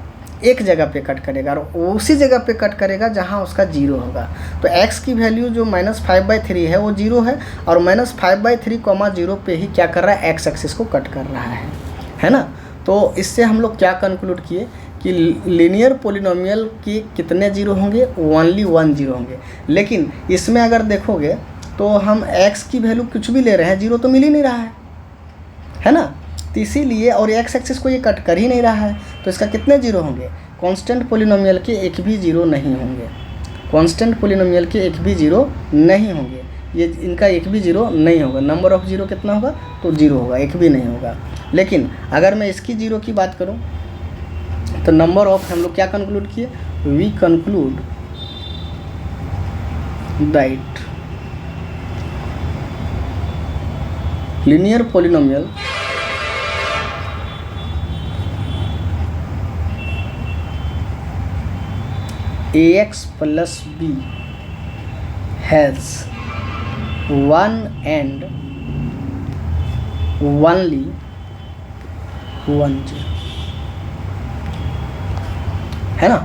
एक जगह पे कट करेगा, और उसी जगह पे कट करेगा जहां उसका 0 होगा। तो x की वैल्यू जो -5/3 है वो 0 है, और -5/3, 0 पे ही क्या कर रहा है? x एक्सिस को कट कर रहा है ना। तो इससे हम लोग क्या कंक्लूड किए कि लीनियर पॉलिनोमियल के कितने 0 होंगे? ओनली 1 0 होंगे। लेकिन इसमें अगर देखोगे तो हम x की वैल्यू कुछ भी ले रहे हैं, 0 तो मिल ही नहीं रहा है ना। तो इसीलिए, और x एक्सिस को ये कट कर ही नहीं रहा है, तो इसका कितने 0 होंगे? कांस्टेंट पॉलिनोमियल के एक भी 0 नहीं होंगे। कांस्टेंट पॉलिनोमियल के एक भी 0 नहीं होंगे, ये इनका एक भी 0 नहीं होगा। नंबर ऑफ 0 कितना होगा? तो 0 होगा, एक भी नहीं होगा। लेकिन अगर मैं इसकी 0 की बात करूं तो नंबर ऑफ हम लोग क्या कंक्लूड किए? We conclude that linear polynomial ax plus b has one and only 1 0, है ना।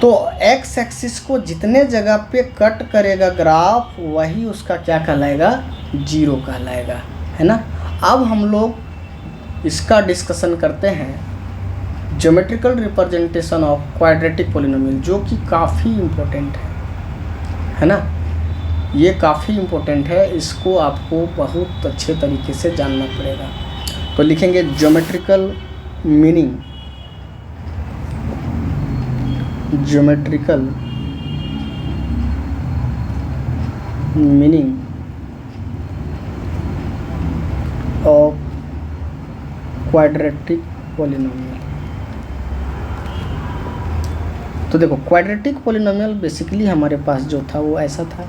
तो x एक्सिस को जितने जगह पे कट करेगा ग्राफ वही उसका क्या कहलाएगा? 0 कहलाएगा, है ना। अब हम लोग इसका डिस्कशन करते हैं geometrical representation of quadratic polynomial, जो कि काफ़ी इम्पोर्टेंट है ना। ये काफ़ी इम्पोर्टेंट है, इसको आपको बहुत अच्छे तरीके से जानना पड़ेगा। तो लिखेंगे geometrical meaning, geometrical meaning of quadratic polynomial. तो देखो क्वाड्रेटिक पॉलिनोमियल बेसिकली हमारे पास जो था वो ऐसा था,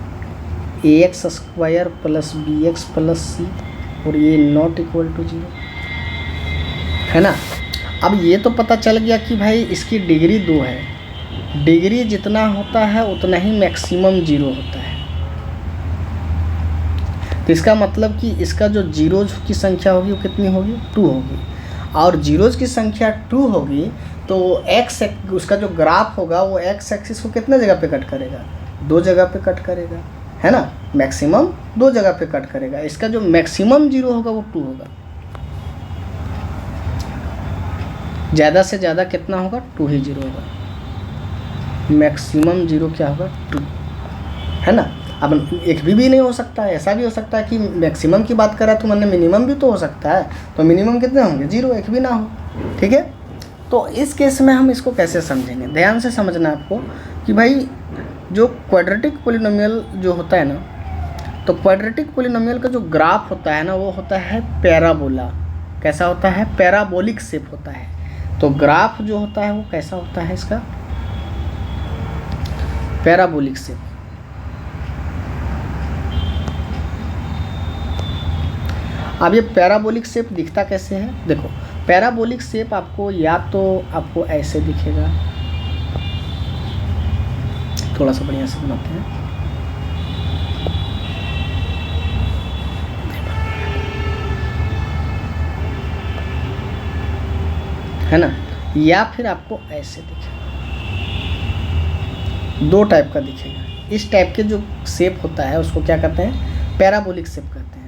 ax square plus bx plus c और ये नॉट इक्वल टू 0, है ना। अब ये तो पता चल गया कि भाई इसकी डिग्री 2 है, डिग्री जितना होता है उतना ही मैक्सिमम 0 होता है। तो इसका मतलब कि इसका जो जीरोज की संख्या होगी वो कितनी होगी, 2 होगी। और जीरोज की संख्या 2 होगी तो एक्स उसका जो ग्राफ होगा वो एक्स एक्सिस को कितने जगह पे कट करेगा, 2 जगह पे कट करेगा, है ना। मैक्सिमम 2 जगह पे कट करेगा। इसका जो मैक्सिमम 0 होगा वो 2 होगा। ज़्यादा से ज़्यादा कितना होगा, 2 ही 0 होगा। मैक्सिमम 0 क्या होगा, 2, है ना। अब एक भी नहीं हो सकता है, ऐसा भी हो सकता है कि मैक्सिमम की बात करा तो मैंने मिनिमम भी तो हो सकता है, तो मिनिमम कितने होंगे, 0, एक भी ना हो, ठीक है। तो इस केस में हम इसको कैसे समझेंगे, ध्यान से समझना आपको कि भाई जो क्वाड्रेटिक पोलिनोमियल जो होता है ना, तो क्वाड्रेटिक पोलिनोमियल का जो ग्राफ होता है ना वो होता है पैराबोला। कैसा होता है, पैराबोलिक शेप होता है। तो ग्राफ जो होता है वो कैसा होता है इसका, पैराबोलिक शेप। अब ये पैराबोलिक शेप दिखता कैसे है, देखो पैराबोलिक शेप आपको या तो आपको ऐसे दिखेगा, थोड़ा सा बढ़िया से बनाते हैं, है ना, या फिर आपको ऐसे दिखेगा। 2 टाइप का दिखेगा। इस टाइप के जो शेप होता है उसको क्या कहते हैं, पैराबोलिक शेप कहते हैं।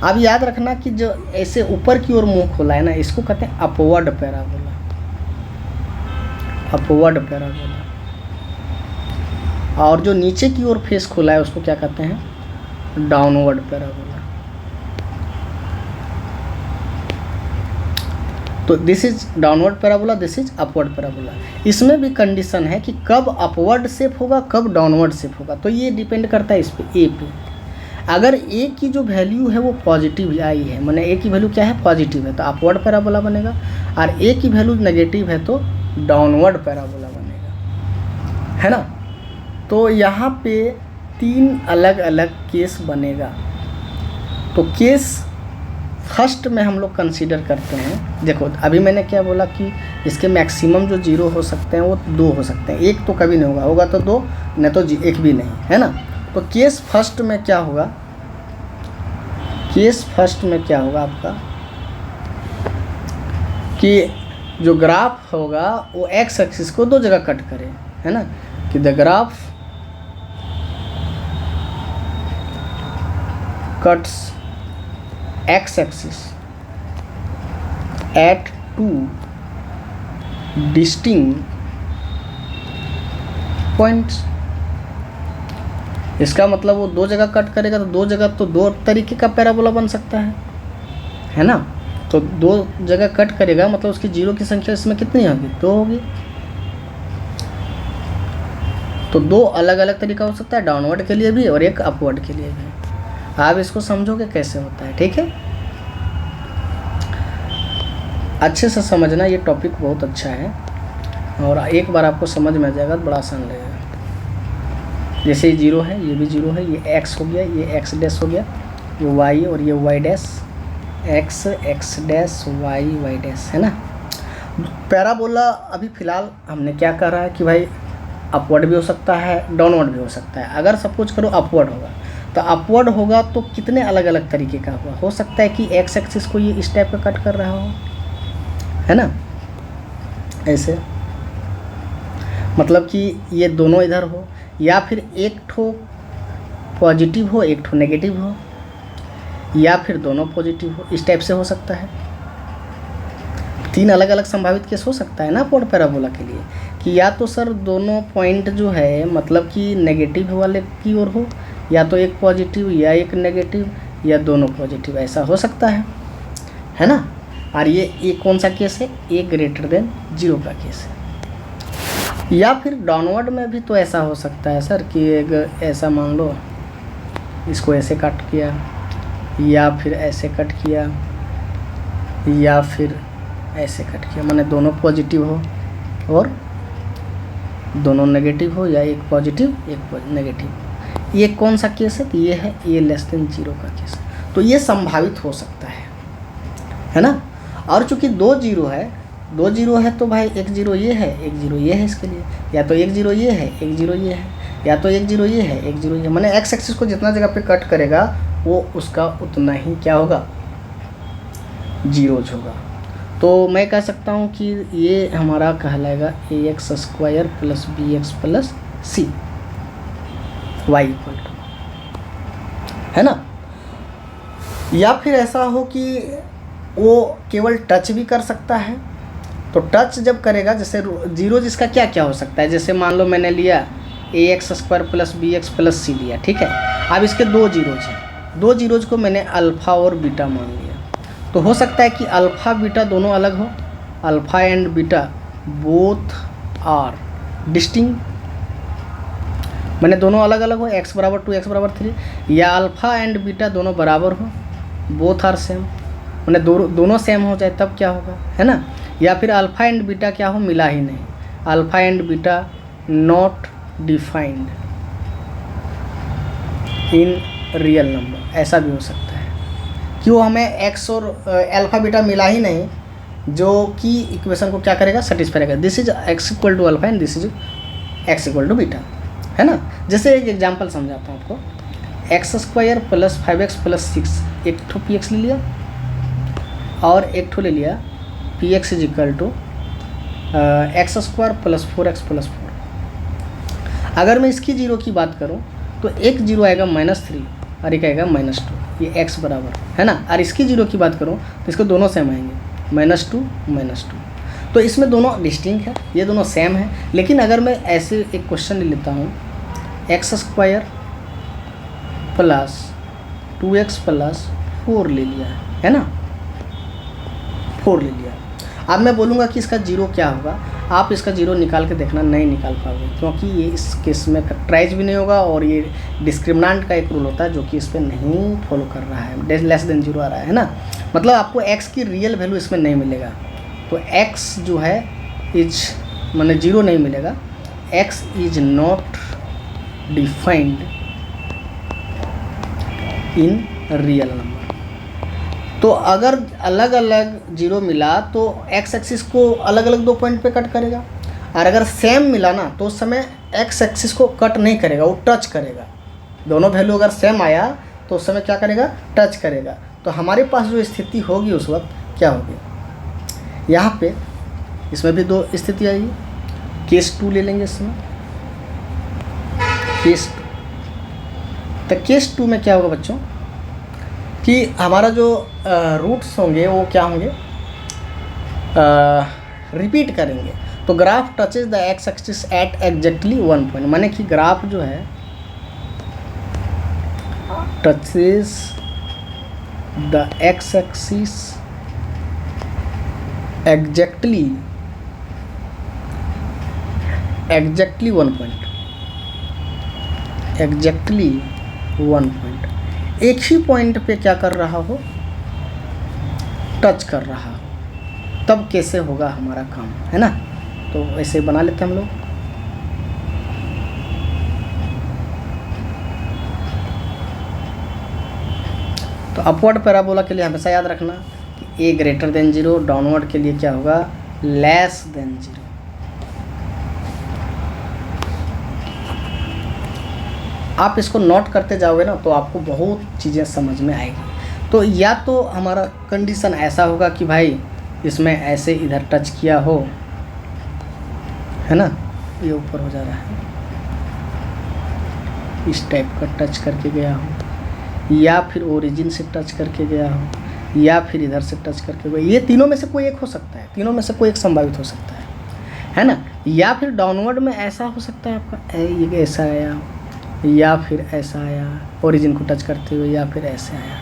अब याद रखना कि जो ऐसे ऊपर की ओर मुंह खोला है ना, इसको कहते हैं अपवर्ड पैराबोला, अपवर्ड पैराबोला। और जो नीचे की ओर फेस खोला है उसको क्या कहते हैं, डाउनवर्ड पैराबोला। तो this is downward parabola, this is upward parabola. इसमें भी कंडीशन है कि कब अपवर्ड शेप होगा, कब डाउनवर्ड शेप होगा। तो ये डिपेंड करता है इस पे, ए पे। अगर ए की जो वैल्यू है वो पॉजिटिव आई है, माने ए की वैल्यू क्या है, पॉजिटिव है, तो अपवर्ड पैराबोला बनेगा। और ए की वैल्यू नेगेटिव है तो डाउनवर्ड पैराबोला बनेगा, है ना। तो यहाँ पे 3 अलग अलग केस बनेगा। तो केस फर्स्ट में हम लोग कंसीडर करते हैं, देखो अभी मैंने क्या बोला कि इसके मैक्सिमम जो 0 हो सकते हैं वो 2 हो सकते हैं, 1 तो कभी नहीं होगा, होगा तो 2, नहीं तो 1 भी नहीं, है ना। तो केस फर्स्ट में क्या होगा, केस फर्स्ट में क्या होगा आपका कि जो ग्राफ होगा वो एक्स एक्सिस को 2 जगह कट करे, है ना, कि the graph cuts x axis at 2 distinct points. इसका मतलब वो 2 जगह कट करेगा, तो 2 जगह तो 2 तरीके का पैराबोला बन सकता है ना। तो 2 जगह कट करेगा मतलब उसकी 0 की संख्या इसमें कितनी होगी, 2 होगी। तो 2 अलग अलग तरीका हो सकता है, डाउनवर्ड के लिए भी और एक अपवर्ड के लिए भी। आप इसको समझोगे कैसे होता है, ठीक है। अच्छे से समझना, ये टॉपिक बहुत अच्छा है और एक बार आपको समझ में आ जाएगा तो बड़ा आसान लगेगा। जैसे ये 0 है, ये भी 0 है, ये x हो गया, ये x डैश हो गया, ये y और ये y dash, x x dash y y dash, है ना। पैराबोला अभी फ़िलहाल हमने क्या कह रहा है कि भाई अपवर्ड भी हो सकता है, डाउनवर्ड भी हो सकता है। अगर सपोज करो अपवर्ड होगा, तो अपवर्ड होगा तो कितने अलग अलग तरीके का हुआ, हो सकता है कि एक्स एक्सिस को ये इस टाइप का कट कर रहा हो, है ना, ऐसे, मतलब कि ये दोनों इधर हो, या फिर एक ठो पॉजिटिव हो एक ठो नेगेटिव हो, या फिर दोनों पॉजिटिव हो, इस टाइप से हो सकता है। 3 अलग अलग संभावित केस हो सकता है ना अपवर्ड पैराबोला के लिए, कि या तो सर दोनों पॉइंट जो है मतलब कि नेगेटिव वाले की ओर हो, या तो एक पॉजिटिव या एक नेगेटिव या दोनों पॉजिटिव, ऐसा हो सकता है ना। और ये कौन सा केस है, a ग्रेटर देन 0 का केस है। या फिर डाउनवर्ड में भी तो ऐसा हो सकता है सर कि एक ऐसा मान लो इसको ऐसे कट किया, या फिर ऐसे कट किया, या फिर ऐसे कट किया, माने दोनों पॉजिटिव हो और दोनों नेगेटिव हो, या एक पॉजिटिव एक नेगेटिव। ये कौन सा केस है? तो ये है ए लेस देन 0 का केस। तो ये संभावित हो सकता है ना। और चूंकि 2 0 है तो भाई 1 0 ये है, 1 0 ये है इसके लिए, या तो 1 0 ये है, 1 0 ये है, या तो 1 0 ये है, 1 0 ये, मैंने एक्स एक्सिस को जितना जगह पे कट करेगा वो उसका उतना ही क्या होगा? जीरोज होगा। तो मैं कह सकता हूँ कि ये हमारा कहलाएगा ax square plus B x plus c y equal to, है ना। या फिर ऐसा हो कि वो केवल टच भी कर सकता है। तो टच जब करेगा, जैसे जीरो जिसका क्या क्या हो सकता है, जैसे मान लो मैंने लिया ax square plus B x plus C लिया, ठीक है। अब इसके 2 जीरोज हैं, 2 जीरोज को मैंने अल्फ़ा और बीटा मान लिया। तो हो सकता है कि अल्फ़ा बीटा दोनों अलग हो, alpha and beta both are distinct, मैंने दोनों अलग अलग हो, x बराबर 2 x बराबर 3, या अल्फ़ा एंड बीटा दोनों बराबर हो, बोथ आर सेम, मैंने दोनों सेम हो जाए तब क्या होगा, है ना। या फिर अल्फ़ा एंड बीटा क्या हो? मिला ही नहीं, alpha and beta not defined in real number, ऐसा भी हो सकता है कि वो हमें x और अल्फ़ा बीटा मिला ही नहीं, जो कि इक्वेशन को क्या करेगा? सेटिस्फाई करेगा। This is x equal to alpha and this is x equal to beta, है ना। जैसे एक एग्जांपल समझाता हूँ आपको, x square plus 5x plus 6, एक ठो पी एक्स ले लिया और एक ठो ले लिया p x is equal to x square plus 4x plus 4। अगर मैं इसकी जीरो की बात करूँ तो एक जीरो आएगा -3 और एक आएगा -2, ये x बराबर, है ना। और इसकी जीरो की बात करूँ तो इसको दोनों सेम आएंगे, -2 तो इसमें दोनों डिस्टिंक्ट है, ये दोनों सेम है। लेकिन अगर मैं ऐसे एक क्वेश्चन ले लेता हूँ, x square plus 2x plus 4 ले लिया है ना, 4 ले लिया। अब मैं बोलूँगा कि इसका जीरो क्या होगा, आप इसका जीरो निकाल के देखना, नहीं निकाल पाओगे, क्योंकि ये इस केस में फैक्टराइज भी नहीं होगा और ये डिस्क्रिमिनेंट का एक रूल होता है जो कि इस पर नहीं फॉलो कर रहा है, लेस देन 0 आ रहा है ना। मतलब आपको x की रियल वैल्यू इसमें नहीं मिलेगा। तो x जो है इज माने 0 नहीं मिलेगा, x is not defined in real number. तो अगर अलग अलग जीरो मिला तो x एक्सिस को अलग अलग 2 पॉइंट पे कट करेगा, और अगर सेम मिला ना तो उस समय x एक्सिस को कट नहीं करेगा, वो टच करेगा। दोनों वैल्यू अगर सेम आया तो उस समय क्या करेगा? टच करेगा। तो हमारे पास जो स्थिति होगी उस वक्त क्या होगी, यहाँ पे इसमें भी 2 स्थिति आएगी। केस 2 ले लेंगे इसमें, केस 2। तो केस 2 में क्या होगा बच्चों कि हमारा जो रूट्स होंगे वो क्या होंगे, रिपीट करेंगे। तो graph touches the x axis at exactly 1 point, माने कि ग्राफ जो है touches the x axis exactly 1 point, exactly 1 point, एक ही पॉइंट पे क्या कर रहा हो? टच कर रहा हो। तब कैसे होगा हमारा काम, है ना। तो ऐसे बना लेते हैं हम लोग। तो अपवर्ड पैराबोला के लिए हमेशा याद रखना कि a ग्रेटर देन 0, डाउनवर्ड के लिए क्या होगा? Less than 0। आप इसको नोट करते जाओगे ना तो आपको बहुत चीज़ें समझ में आएगी। तो या तो हमारा कंडीशन ऐसा होगा कि भाई इसमें ऐसे इधर टच किया हो, है ना, ये ऊपर हो जा रहा है, इस टाइप का टच करके गया हो, या फिर ओरिजिन से टच करके गया हो, या फिर इधर से टच करके गया। ये तीनों में से कोई एक हो सकता है, तीनों में से कोई एक संभावित हो सकता है ना। या फिर डाउनवर्ड में ऐसा हो सकता है आपका ये ऐसा आया, या फिर ऐसा आया ओरिजिन को टच करते हुए, या फिर ऐसे आया,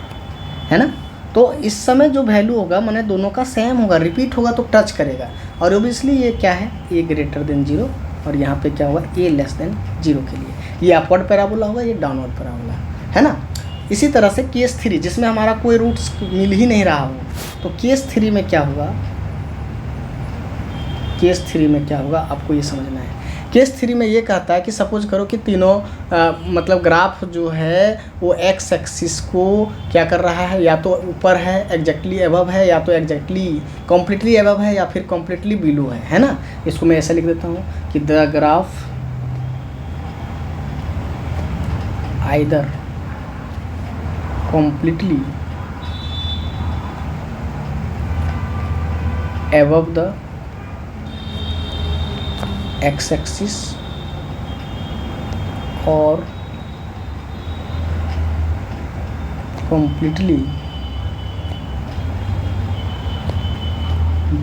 है ना। तो इस समय जो वैल्यू होगा माने दोनों का सेम होगा, रिपीट होगा तो टच करेगा। और ओबियसली ये क्या है? a ग्रेटर देन 0, और यहाँ पे क्या होगा? a लेस देन 0 के लिए ये अपवर्ड पैराबोला होगा, ये डाउनवर्ड पैराबोला, है ना। इसी तरह से केस 3 जिसमें हमारा कोई रूट्स मिल ही नहीं रहा हो, तो केस 3 में क्या होगा? केस 3 में क्या होगा आपको ये समझना है। केस 3 में ये कहता है कि सपोज करो कि तीनों मतलब ग्राफ जो है वो एक्स एक्सिस को क्या कर रहा है, या तो ऊपर है एग्जैक्टली एबव है, या तो एग्जैक्टली कम्प्लीटली एबव है, या फिर कम्प्लीटली बिलो है ना। इसको मैं ऐसा लिख देता हूँ कि the graph either completely above the x-axis or completely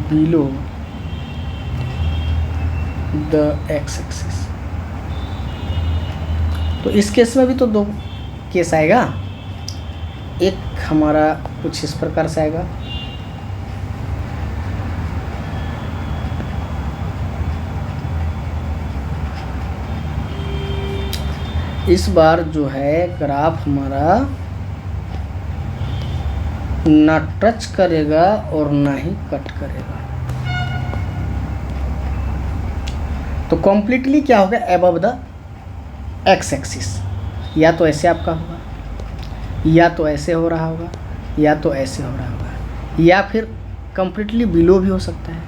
below the x-axis। तो इस केस में भी तो दो केस आएगा, एक हमारा कुछ इस प्रकार से आएगा, इस बार जो है ग्राफ हमारा ना टच करेगा और ना ही कट करेगा। तो कम्प्लीटली क्या होगा, एबव द एक्स एक्सिस, या तो ऐसे आपका होगा, या तो ऐसे हो रहा होगा, या तो ऐसे हो रहा होगा, या फिर कम्प्लीटली बिलो भी हो सकता है,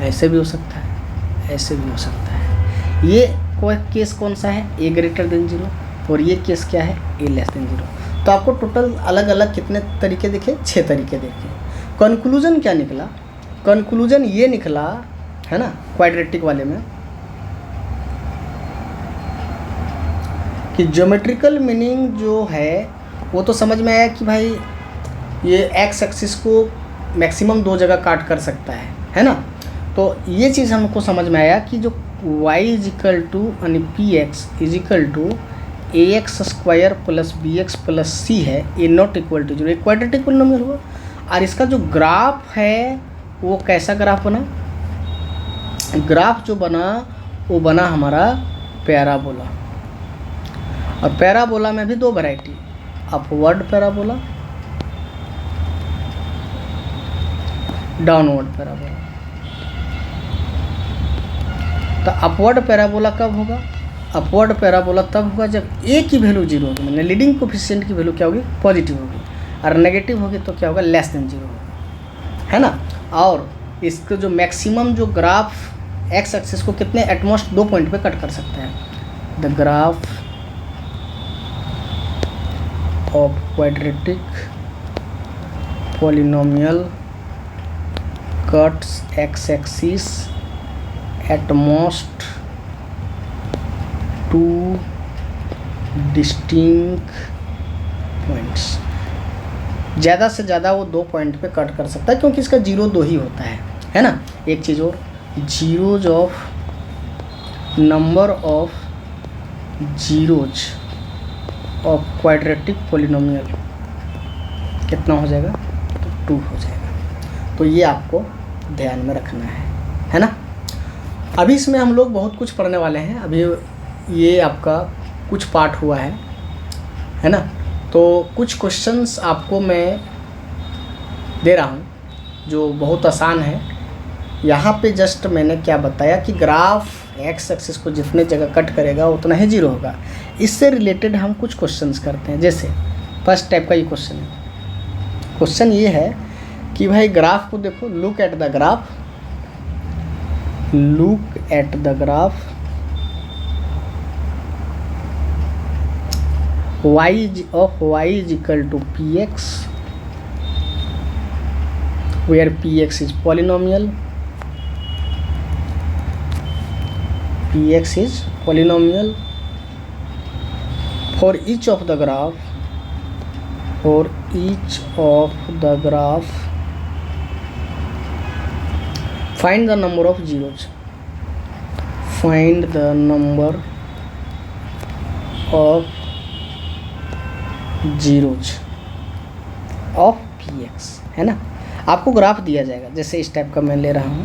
ऐसे भी हो सकता है, ऐसे भी हो सकता है। ये कोई केस कौन सा है, ए ग्रेटर देन 0, और ये केस क्या है, ए लेस देन 0। तो आपको टोटल अलग अलग कितने तरीके दिखे, 6 तरीके देखे। कंक्लूजन क्या निकला, कंक्लूजन ये निकला है ना क्वाड्रेटिक वाले में कि ज्योमेट्रिकल मीनिंग जो है वो तो समझ में आया कि भाई ये एक्स एक्सिस को मैक्सिमम 2 जगह काट कर सकता है ना। तो ये चीज़ हमको समझ में आया कि जो y इजिकल टू यानी P X is equal to A X square plus B x plus C है, ए नॉट इक्वल टू 0, एक क्वाड्रेटिक पॉलिनोमियल हुआ। और इसका जो ग्राफ है वो कैसा ग्राफ बना, ग्राफ जो बना वो बना हमारा पैराबोला। और पैराबोला में भी 2 variety, upward parabola, downward parabola. तो अपवर्ड पैराबोला कब होगा, अपवर्ड पैराबोला तब होगा जब ए की वैल्यू 0 होगी, मतलब लीडिंग कोफिशिएंट की वैल्यू क्या होगी, पॉजिटिव होगी, और नेगेटिव होगी तो क्या होगा, लेस देन 0 होगा, है ना। और इसका जो मैक्सिमम जो ग्राफ एक्स एक्सिस को कितने एटमोस्ट 2 पॉइंट पे कट कर सकता है, the graph of quadratic polynomial cuts x-axis at most 2 distinct points। ज़्यादा से ज़्यादा वो 2 पॉइंट पे कट कर सकता है, क्योंकि इसका 0 2 ही होता है ना। एक चीज़ और, zeros of number of zeros of quadratic polynomial कितना हो जाएगा, तो 2 हो जाएगा। तो ये आपको ध्यान में रखना है ना। अभी इसमें हम लोग बहुत कुछ पढ़ने वाले हैं, अभी ये आपका कुछ पार्ट हुआ है ना। तो कुछ क्वेश्चंस आपको मैं दे रहा हूँ जो बहुत आसान है। यहाँ पे जस्ट मैंने क्या बताया कि ग्राफ एक्स एक्सिस को जितने जगह कट करेगा उतना ही 0 होगा। इससे रिलेटेड हम कुछ क्वेश्चंस करते हैं। जैसे फर्स्ट टाइप का ये क्वेश्चन है, क्वेश्चन ये है कि भाई ग्राफ को देखो, look at the graph, look at the graph y is equal to px where px is polynomial, px is polynomial for each of the graph, for each of the graph find the number of zeros, find the number of zeros of px, है ना। आपको graph दिया जाएगा, जैसे इस type का मैं ले रहा हूँ,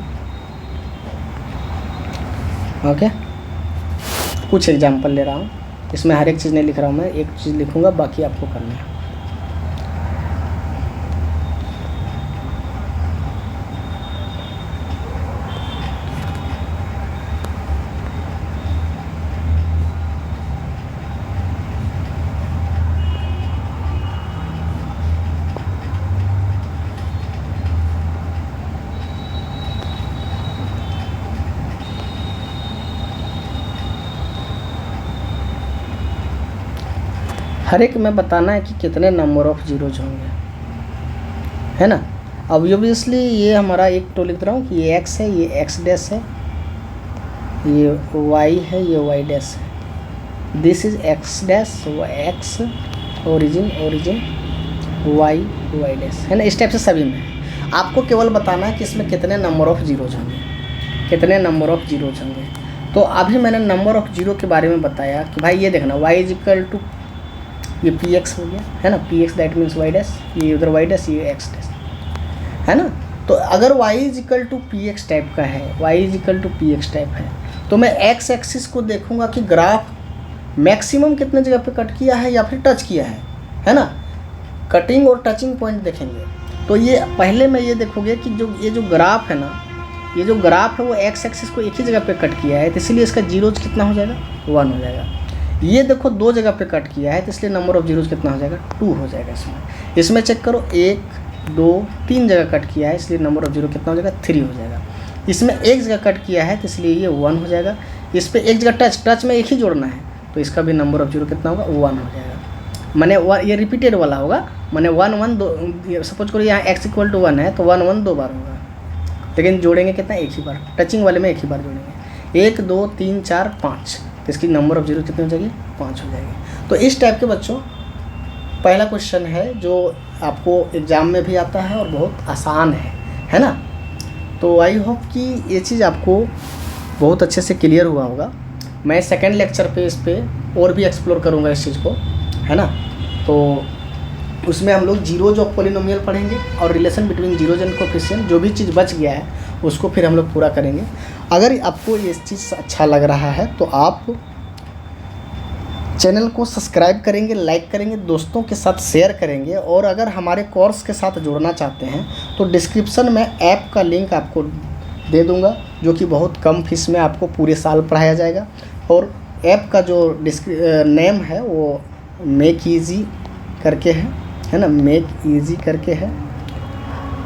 ओके। कुछ एग्जांपल ले रहा हूँ, इसमें हर एक चीज़ नहीं लिख रहा हूँ, मैं एक चीज़ लिखूँगा, बाकी आपको करना है। हर एक में बताना है कि कितने नंबर ऑफ जीरोज होंगे, है ना। अब ऑब्वियसली ये हमारा एक तो लिख रहा हूँ कि ये x है, ये x डैश है, ये y है, ये y डैश है। This is x dash, x origin y dash, है ना। इस टाइप से सभी में आपको केवल बताना है कि इसमें कितने नंबर ऑफ जीरोज होंगे, कितने नंबर ऑफ जीरोज होंगे। तो अभी मैंने नंबर ऑफ जीरो के बारे में बताया कि भाई ये देखना y इज इक्वल टू ये पी एक्स हो गया, है ना। P x that means y dash, ये उधर वाई डैश, ये एक्स डैश, है ना। तो अगर y is equal to p x type का है, y is equal to p x type है, तो मैं x एक्सिस को देखूंगा कि ग्राफ मैक्सिमम कितने जगह पे कट किया है या फिर टच किया है ना। कटिंग और टचिंग पॉइंट देखेंगे। तो ये पहले मैं ये देखोगे कि जो ये जो ग्राफ है ना, ये जो ग्राफ है वो x एक्सिस को एक ही जगह पे कट किया है, तो इसलिए इसका जीरोज कितना हो जाएगा, 1 हो जाएगा। ये देखो 2 जगह पे कट किया है, तो इसलिए नंबर ऑफ जीरोज कितना हो जाएगा, 2 हो जाएगा। इसमें चेक करो 1 2 3 जगह कट किया है, इसलिए नंबर ऑफ जीरो कितना हो जाएगा, 3 हो जाएगा। इसमें एक जगह कट किया है, तो इसलिए ये 1 हो जाएगा। इस पर एक जगह टच में एक ही जोड़ना है, तो इसका भी नंबर ऑफ जीरो कितना होगा, 1 हो जाएगा। मैंने ये रिपीटेड वाला होगा, मैंने 1 1 2, सपोज करो यहाँ x इक्वल टू 1 है, तो 1 1 2 बार होगा, लेकिन जोड़ेंगे कितना, एक ही बार। टचिंग वाले में एक ही बार जोड़ेंगे, 1 2 3 4 5, तो इसकी नंबर ऑफ जीरो कितनी हो जाएगी, 5 हो जाएगी। तो इस टाइप के बच्चों पहला क्वेश्चन है जो आपको एग्ज़ाम में भी आता है और बहुत आसान है ना। तो आई होप कि ये चीज़ आपको बहुत अच्छे से क्लियर हुआ होगा। मैं सेकंड लेक्चर पे इस पर और भी एक्सप्लोर करूँगा इस चीज़ को, है ना। तो उसमें हम लोग जीरोज ऑफ पॉलिनोमियल पढ़ेंगे और relation between zeros and coefficient, जो भी चीज़ बच गया है उसको फिर हम लोग पूरा करेंगे। अगर आपको ये चीज़ अच्छा लग रहा है तो आप चैनल को सब्सक्राइब करेंगे, लाइक करेंगे, दोस्तों के साथ शेयर करेंगे। और अगर हमारे कोर्स के साथ जुड़ना चाहते हैं तो डिस्क्रिप्शन में ऐप का लिंक आपको दे दूंगा, जो कि बहुत कम फीस में आपको पूरे साल पढ़ाया जाएगा। और ऐप का जो नेम है वो मेक ईजी करके है ना, मेक ईजी करके है।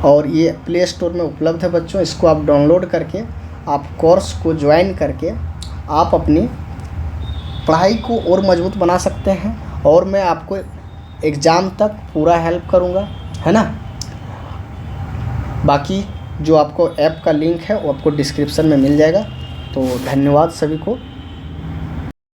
और ये प्ले स्टोर में उपलब्ध है बच्चों। इसको आप डाउनलोड करके आप कोर्स को ज्वाइन करके आप अपनी पढ़ाई को और मजबूत बना सकते हैं। और मैं आपको एग्ज़ाम तक पूरा हेल्प करूँगा, है ना। बाकी जो आपको ऐप का लिंक है वो आपको डिस्क्रिप्शन में मिल जाएगा। तो धन्यवाद सभी को।